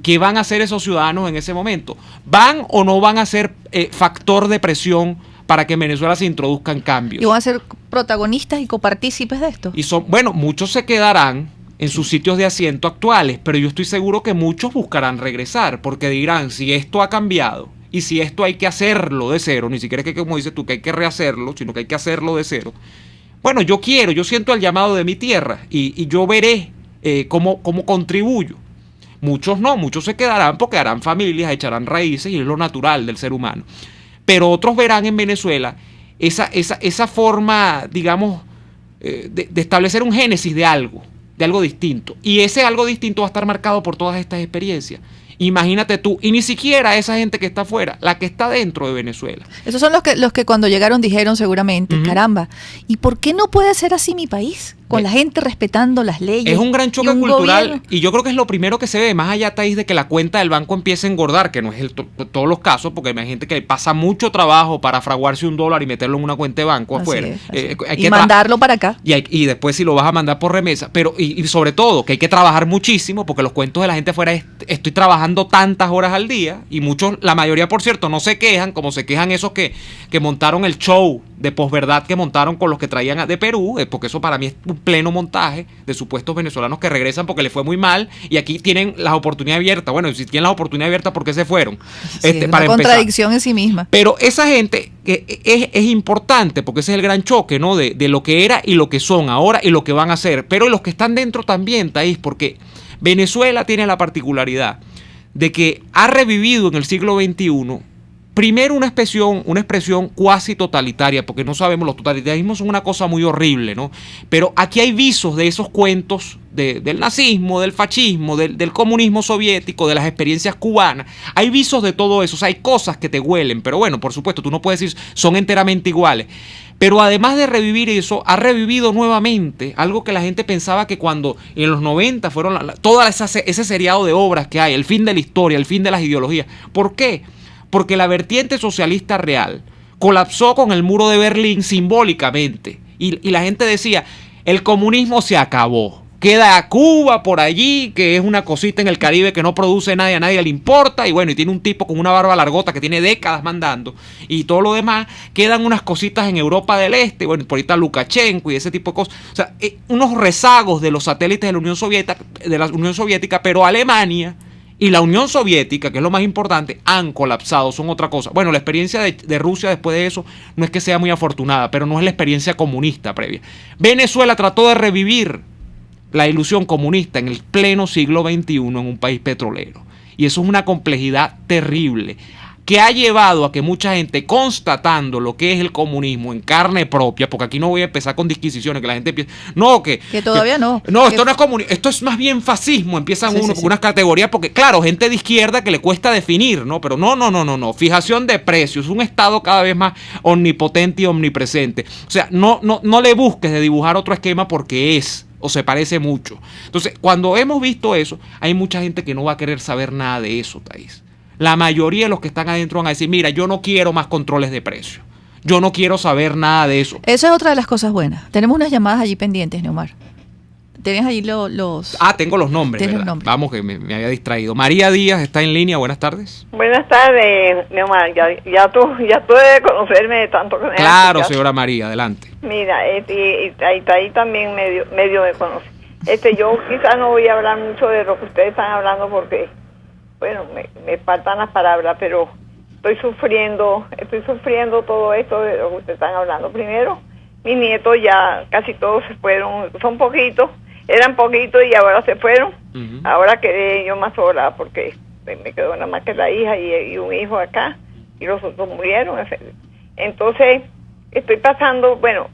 ¿Qué van a hacer esos ciudadanos en ese momento? ¿Van o no van a ser factor de presión para que en Venezuela se introduzcan cambios. ¿Y van a ser protagonistas y copartícipes de esto? Y muchos se quedarán en sus sitios de asiento actuales, pero yo estoy seguro que muchos buscarán regresar, porque dirán, si esto ha cambiado, y si esto hay que hacerlo de cero, ni siquiera es que, como dices tú, que hay que rehacerlo, sino que hay que hacerlo de cero. Bueno, yo siento el llamado de mi tierra, y yo veré cómo contribuyo. Muchos no, muchos se quedarán porque harán familias, echarán raíces, y es lo natural del ser humano. Pero otros verán en Venezuela esa forma, digamos, de establecer un génesis de algo distinto. Y ese algo distinto va a estar marcado por todas estas experiencias. Imagínate tú, y ni siquiera esa gente que está afuera, la que está dentro de Venezuela. Esos son los que cuando llegaron dijeron seguramente, caramba, ¿y por qué no puede ser así mi país? Con la gente respetando las leyes. Es un gran choque cultural, gobierno. y yo creo que es lo primero que se ve, más allá, Thaís, de que la cuenta del banco empiece a engordar, que no es todos los casos, porque hay gente que pasa mucho trabajo para fraguarse $1 y meterlo en una cuenta de banco afuera. Y mandarlo para acá. Y después si lo vas a mandar por remesa, pero y sobre todo que hay que trabajar muchísimo, porque los cuentos de la gente afuera es, estoy trabajando tantas horas al día, y muchos, la mayoría por cierto, no se quejan, como se quejan esos que montaron el show de posverdad que montaron con los que traían de Perú, porque eso para mí es un pleno montaje de supuestos venezolanos que regresan porque les fue muy mal y aquí tienen las oportunidades abiertas. Bueno, si tienen las oportunidades abiertas, ¿por qué se fueron? Sí, es una contradicción en sí misma. Pero esa gente es importante porque ese es el gran choque, ¿no? De lo que era y lo que son ahora y lo que van a ser. Pero los que están dentro también, Thaís, porque Venezuela tiene la particularidad de que ha revivido en el siglo XXI primero una expresión cuasi totalitaria, porque no sabemos, los totalitarismos son una cosa muy horrible, ¿no? Pero aquí hay visos de esos cuentos del nazismo, del fascismo, del comunismo soviético, de las experiencias cubanas. Hay visos de todo eso, o sea, hay cosas que te huelen, pero bueno, por supuesto, tú no puedes decir son enteramente iguales. Pero además de revivir eso, ha revivido nuevamente algo que la gente pensaba que cuando en los 90 fueron toda ese seriado de obras que hay, el fin de la historia, el fin de las ideologías. ¿Por qué? Porque la vertiente socialista real colapsó con el muro de Berlín simbólicamente. Y la gente decía, el comunismo se acabó. Queda Cuba por allí, que es una cosita en el Caribe que no produce nada y a nadie le importa. Y bueno, y tiene un tipo con una barba largota que tiene décadas mandando. Y todo lo demás, quedan unas cositas en Europa del Este. Bueno, por ahí está Lukashenko y ese tipo de cosas. O sea, unos rezagos de los satélites de la Unión Soviética, pero Alemania y la Unión Soviética, que es lo más importante, han colapsado, son otra cosa. Bueno, la experiencia de Rusia después de eso no es que sea muy afortunada, pero no es la experiencia comunista previa. Venezuela trató de revivir la ilusión comunista en el pleno siglo XXI en un país petrolero. Y eso es una complejidad terrible que ha llevado a que mucha gente, constatando lo que es el comunismo en carne propia, porque aquí no voy a empezar con disquisiciones, que la gente empieza, que todavía no. No, esto no es comunismo, esto es más bien fascismo, empiezan con unas categorías, porque claro, gente de izquierda que le cuesta definir, ¿no? Pero no, fijación de precios, un Estado cada vez más omnipotente y omnipresente. O sea, no le busques de dibujar otro esquema porque o se parece mucho. Entonces, cuando hemos visto eso, hay mucha gente que no va a querer saber nada de eso, Thaís. La mayoría de los que están adentro van a decir, mira, yo no quiero más controles de precios. Yo no quiero saber nada de eso. Eso es otra de las cosas buenas. Tenemos unas llamadas allí pendientes, Neomar. ¿Tienes allí los...? Tengo los nombres, ¿verdad? Vamos, que me había distraído. María Díaz está en línea. Buenas tardes. Buenas tardes, Neomar. Ya tú debes conocerme de tanto que me Claro, señora María, adelante. Mira, ahí también medio me conoce. Yo quizás no voy a hablar mucho de lo que ustedes están hablando porque, bueno, me faltan las palabras, pero estoy sufriendo todo esto de lo que ustedes están hablando. Primero, mis nietos ya casi todos se fueron, son poquitos, eran poquitos y ahora se fueron. Uh-huh. Ahora quedé yo más sola porque me quedó nada más que la hija y un hijo acá y los otros murieron. Entonces, estoy pasando, bueno,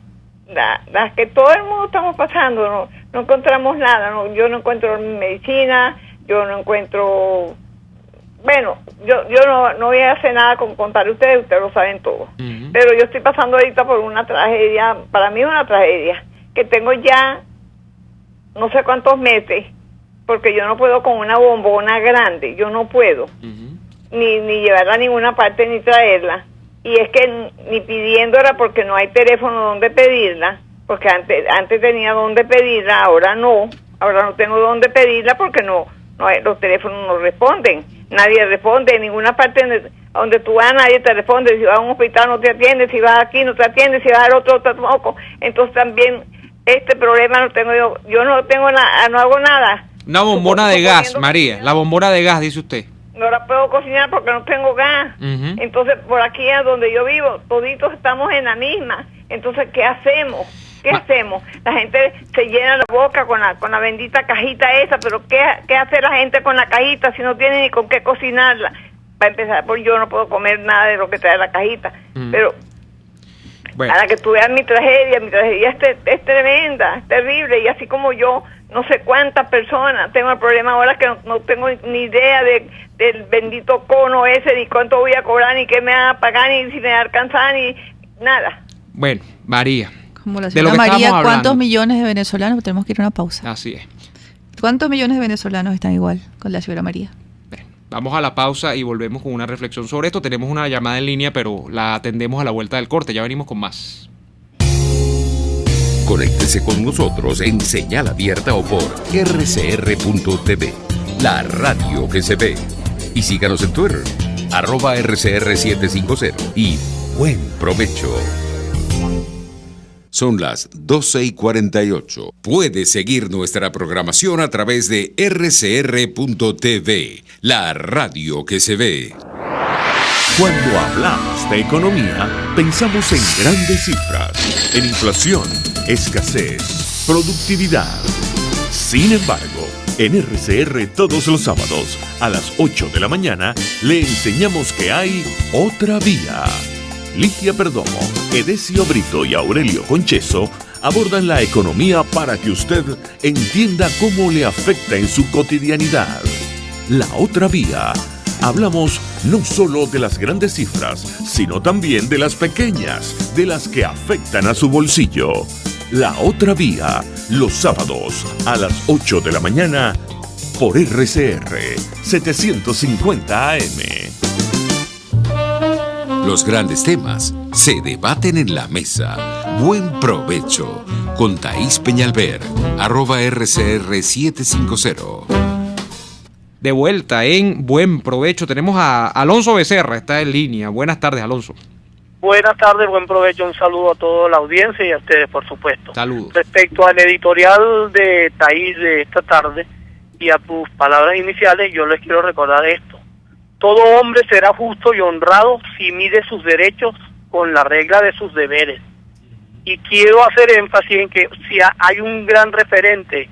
las que todo el mundo estamos pasando, no encontramos nada, yo no encuentro medicina, yo no encuentro, bueno, yo no voy a hacer nada con contar ustedes lo saben todo. Uh-huh. Pero yo estoy pasando ahorita por una tragedia, para mí una tragedia, que tengo ya no sé cuántos meses, porque yo no puedo con una bombona grande, yo no puedo, uh-huh, ni llevarla a ninguna parte ni traerla. Y es que ni pidiéndola porque no hay teléfono donde pedirla, porque antes tenía donde pedirla, ahora no tengo donde pedirla porque no los teléfonos no responden, nadie responde en ninguna parte, donde tú vas nadie te responde, si vas a un hospital no te atiende, si vas aquí no te atiende, si vas al otro tampoco. Entonces también este problema no tengo yo no tengo nada, no hago nada. Una bombona de gas, María, la bombona de gas, dice usted. No la puedo cocinar porque no tengo gas. Entonces por aquí es donde yo vivo, toditos estamos en la misma. Entonces, ¿qué hacemos? ¿Qué hacemos? La gente se llena la boca con la bendita cajita esa, pero ¿qué hace la gente con la cajita si no tiene ni con qué cocinarla? Para empezar, pues yo no puedo comer nada de lo que trae la cajita. Pero bueno, para que tú veas mi tragedia es tremenda, es terrible, y así como yo, no sé cuántas personas, tengo el problema ahora que no tengo ni idea del bendito cono ese, ni cuánto voy a cobrar, ni qué me van a pagar, ni si me va a alcanzar, ni nada. Bueno, María, Como la de lo señora que María, estábamos ¿cuántos hablando. millones de venezolanos? Tenemos que ir a una pausa. Así es. ¿Cuántos millones de venezolanos están igual con la señora María? Bien, vamos a la pausa y volvemos con una reflexión sobre esto. Tenemos una llamada en línea, pero la atendemos a la vuelta del corte. Ya venimos con más. Conéctese con nosotros en señal abierta o por rcr.tv, la radio que se ve. Y síganos en Twitter, @rcr750 y buen provecho. Son las 12:48. Puede seguir nuestra programación a través de rcr.tv, la radio que se ve. Cuando hablamos de economía, pensamos en grandes cifras, en inflación, escasez, productividad. Sin embargo, en RCR todos los sábados a las 8 de la mañana le enseñamos que hay otra vía. Ligia Perdomo, Edesio Brito y Aurelio Concheso abordan la economía para que usted entienda cómo le afecta en su cotidianidad. La otra vía. Hablamos no solo de las grandes cifras, sino también de las pequeñas, de las que afectan a su bolsillo. La otra vía, los sábados a las 8 de la mañana por RCR 750 AM. Los grandes temas se debaten en la mesa. Buen provecho con Thaís Peñalver, @rcr750. De vuelta en Buen Provecho. Tenemos a Alonso Becerra, está en línea. Buenas tardes, Alonso. Buenas tardes, buen provecho, un saludo a toda la audiencia y a ustedes, por supuesto. Saludos. Respecto al editorial de Thaís de esta tarde y a tus palabras iniciales, yo les quiero recordar esto. Todo hombre será justo y honrado si mide sus derechos con la regla de sus deberes. Y quiero hacer énfasis en que si hay un gran referente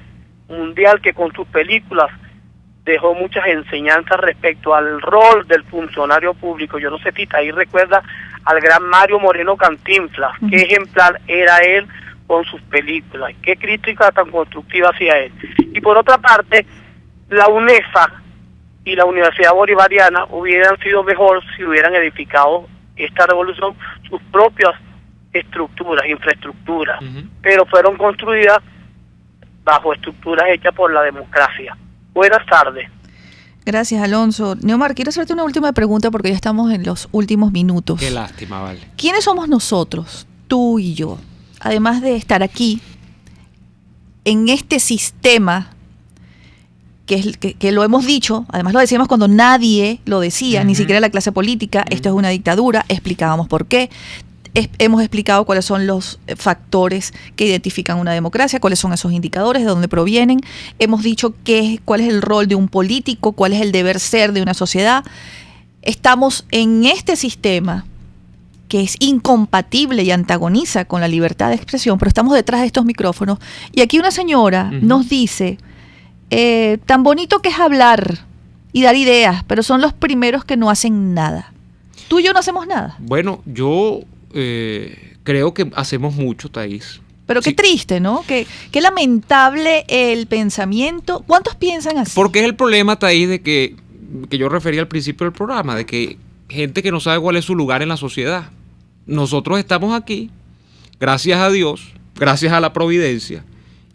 mundial que con sus películas dejó muchas enseñanzas respecto al rol del funcionario público. Yo no sé si Thaís recuerda al gran Mario Moreno Cantinflas, qué ejemplar era él con sus películas, qué crítica tan constructiva hacía él. Y por otra parte, la UNESA y la Universidad Bolivariana hubieran sido mejor si hubieran edificado esta revolución sus propias estructuras, infraestructuras, pero fueron construidas bajo estructuras hechas por la democracia. Buenas tardes. Gracias, Alonso. Neomar, quiero hacerte una última pregunta porque ya estamos en los últimos minutos. Qué lástima, vale. ¿Quiénes somos nosotros, tú y yo? Además de estar aquí, en este sistema, que lo hemos dicho, además lo decíamos cuando nadie lo decía, ni siquiera la clase política, esto es una dictadura, explicábamos por qué. Hemos explicado cuáles son los factores que identifican una democracia, cuáles son esos indicadores, de dónde provienen. Hemos dicho cuál es el rol de un político, cuál es el deber ser de una sociedad. Estamos en este sistema que es incompatible y antagoniza con la libertad de expresión, pero estamos detrás de estos micrófonos. Y aquí una señora nos dice, tan bonito que es hablar y dar ideas, pero son los primeros que no hacen nada. Tú y yo no hacemos nada. Bueno, yo creo que hacemos mucho, Thaís. Pero qué triste, ¿no? Qué lamentable el pensamiento. ¿Cuántos piensan así? Porque es el problema, Thaís, de que yo refería al principio del programa, de que gente que no sabe cuál es su lugar en la sociedad. Nosotros estamos aquí, gracias a Dios, gracias a la providencia,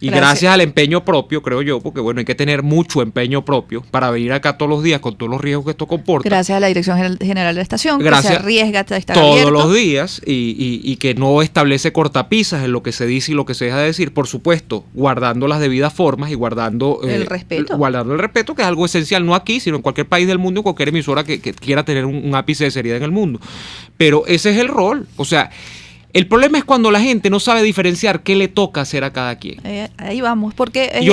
Y gracias al empeño propio, creo yo, porque bueno, hay que tener mucho empeño propio para venir acá todos los días con todos los riesgos que esto comporta. Gracias a la Dirección General de la Estación, Gracias, que se arriesga a estar todos abierto los días y que no establece cortapisas en lo que se dice y lo que se deja de decir, por supuesto, guardando las debidas formas y guardando el respeto. Guardando el respeto, que es algo esencial, no aquí, sino en cualquier país del mundo, en cualquier emisora que quiera tener un ápice de seriedad en el mundo. Pero ese es el rol, o sea... El problema es cuando la gente no sabe diferenciar qué le toca hacer a cada quien. Ahí vamos, porque es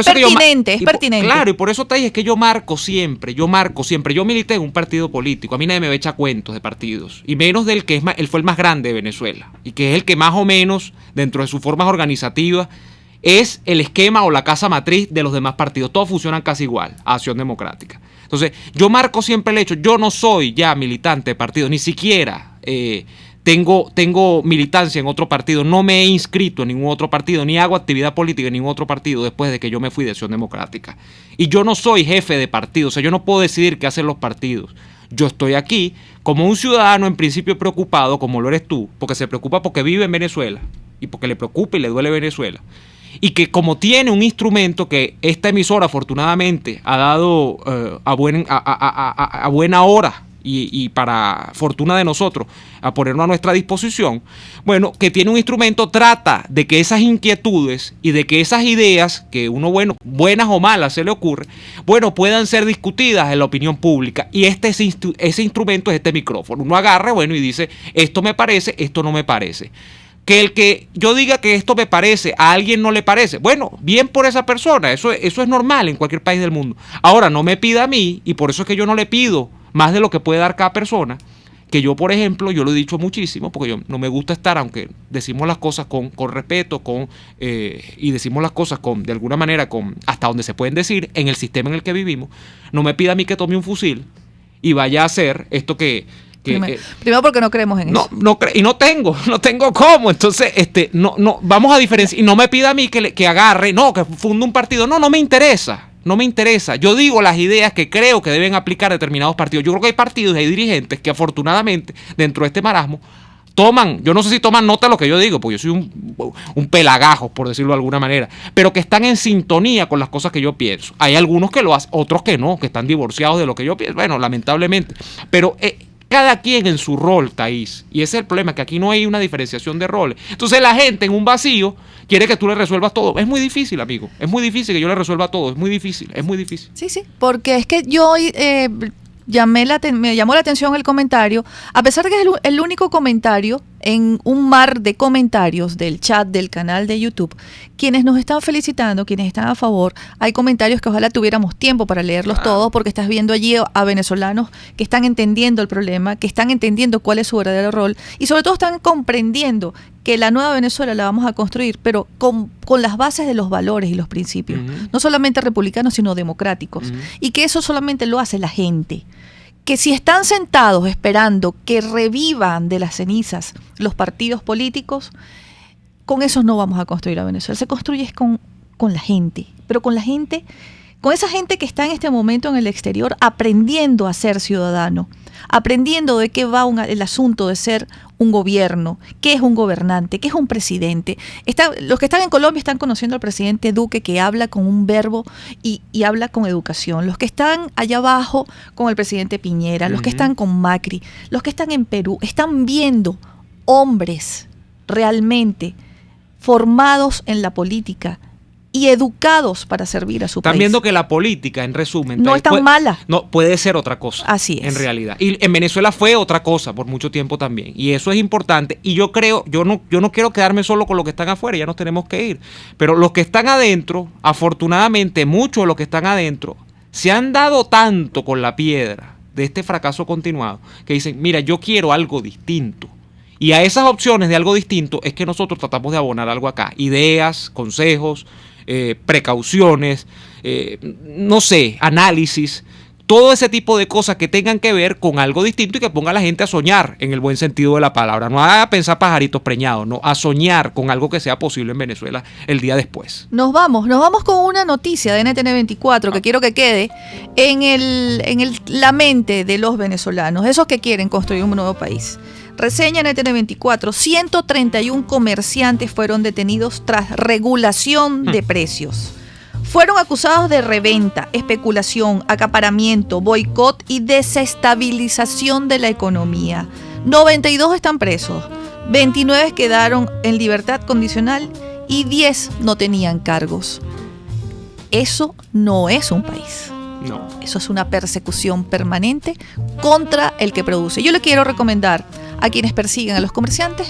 pertinente, es pertinente. Claro, y por eso te dije que yo marco siempre. Yo milité en un partido político. A mí nadie me echa cuentos de partidos. Y menos del que él fue el más grande de Venezuela. Y que es el que más o menos, dentro de sus formas organizativas, es el esquema o la casa matriz de los demás partidos. Todos funcionan casi igual a Acción Democrática. Entonces, yo marco siempre el hecho. Yo no soy ya militante de partido, ni siquiera... Tengo militancia en otro partido, no me he inscrito en ningún otro partido, ni hago actividad política en ningún otro partido después de que yo me fui de Acción Democrática. Y yo no soy jefe de partido, o sea, yo no puedo decidir qué hacen los partidos. Yo estoy aquí como un ciudadano en principio preocupado, como lo eres tú, porque se preocupa porque vive en Venezuela y porque le preocupa y le duele Venezuela. Y que como tiene un instrumento que esta emisora afortunadamente ha dado a buena hora, y para fortuna de nosotros, a ponernos a nuestra disposición, bueno, que tiene un instrumento, trata de que esas inquietudes y de que esas ideas que uno, bueno, buenas o malas se le ocurre, bueno, puedan ser discutidas en la opinión pública. Y ese instrumento es este micrófono. Uno agarra, bueno, y dice, esto me parece, esto no me parece. Que el que yo diga que esto me parece, a alguien no le parece, bueno, bien por esa persona, eso es normal en cualquier país del mundo. Ahora, no me pida a mí, y por eso es que yo no le pido más de lo que puede dar cada persona, que yo, por ejemplo, yo lo he dicho muchísimo, porque yo no me gusta estar, aunque decimos las cosas con respeto, y decimos las cosas de alguna manera, hasta donde se pueden decir, en el sistema en el que vivimos, no me pida a mí que tome un fusil y vaya a hacer esto primero porque no creemos en eso. Y no tengo cómo. Entonces, no vamos a diferenciar. Y no me pida a mí que agarre, que funde un partido. No me interesa. No me interesa. Yo digo las ideas que creo que deben aplicar determinados partidos. Yo creo que hay partidos y hay dirigentes que afortunadamente, dentro de este marasmo, yo no sé si toman nota de lo que yo digo, porque yo soy un pelagajo, por decirlo de alguna manera, pero que están en sintonía con las cosas que yo pienso. Hay algunos que lo hacen, otros que no, que están divorciados de lo que yo pienso. Bueno, lamentablemente. Pero cada quien en su rol, Thaís. Y ese es el problema, que aquí no hay una diferenciación de roles. Entonces la gente en un vacío quiere que tú le resuelvas todo. Es muy difícil, amigo. Es muy difícil que yo le resuelva todo. Es muy difícil. Sí, porque es que yo me llamó la atención el comentario, a pesar de que es el único comentario en un mar de comentarios del chat del canal de YouTube. Quienes nos están felicitando, quienes están a favor, hay comentarios que ojalá tuviéramos tiempo para leerlos todos, porque estás viendo allí a venezolanos que están entendiendo el problema, que están entendiendo cuál es su verdadero rol, y sobre todo están comprendiendo que la nueva Venezuela la vamos a construir, pero con las bases de los valores y los principios, no solamente republicanos, sino democráticos, y que eso solamente lo hace la gente. Que si están sentados esperando que revivan de las cenizas los partidos políticos, con esos no vamos a construir a Venezuela. Se construye con la gente, pero con la gente, con esa gente que está en este momento en el exterior aprendiendo a ser ciudadano, aprendiendo de qué va el asunto de ser un gobierno, qué es un gobernante, qué es un presidente. Los que están en Colombia están conociendo al presidente Duque, que habla con un verbo y habla con educación. Los que están allá abajo con el presidente Piñera, los que están con Macri, los que están en Perú, están viendo hombres realmente formados en la política y educados para servir a su país. Están viendo que la política, en resumen, no es tan mala. No, puede ser otra cosa. Así es. En realidad. Y en Venezuela fue otra cosa por mucho tiempo también. Y eso es importante. Y yo no quiero quedarme solo con los que están afuera, ya nos tenemos que ir. Pero los que están adentro, afortunadamente, muchos de los que están adentro, se han dado tanto con la piedra de este fracaso continuado, que dicen, mira, yo quiero algo distinto. Y a esas opciones de algo distinto es que nosotros tratamos de abonar algo acá. Ideas, consejos, precauciones, no sé, análisis, todo ese tipo de cosas que tengan que ver con algo distinto y que ponga a la gente a soñar en el buen sentido de la palabra, no a pensar pajaritos preñados, no, a soñar con algo que sea posible en Venezuela el día después. Nos vamos con una noticia de NTN 24 que quiero que quede en la mente de los venezolanos, esos que quieren construir un nuevo país. Reseña NTN24, 131 comerciantes fueron detenidos tras regulación de precios. Fueron acusados de reventa, especulación, acaparamiento, boicot y desestabilización de la economía. 92 están presos, 29 quedaron en libertad condicional y 10 no tenían cargos. Eso no es un país. No. Eso es una persecución permanente contra el que produce. Yo le quiero recomendar a quienes persiguen a los comerciantes: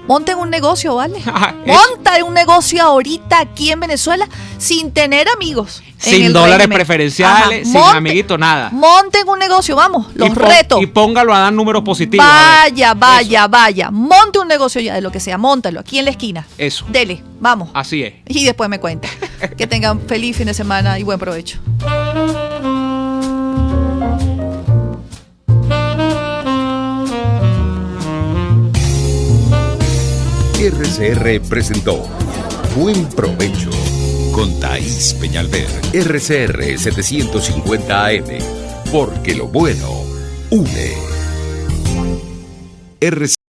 monten un negocio, ¿vale? Monta un negocio ahorita aquí en Venezuela sin tener amigos. Sin dólares preferenciales, sin amiguito, nada. Monten un negocio, vamos, los reto. Y póngalo a dar números positivos. Vaya. Monte un negocio ya de lo que sea, móntalo aquí en la esquina. Eso. Dele, vamos. Así es. Y después me cuenta. Que tengan feliz fin de semana y buen provecho. RCR presentó Buen Provecho Con Thaís Peñalver. RCR 750 AM, porque lo bueno une.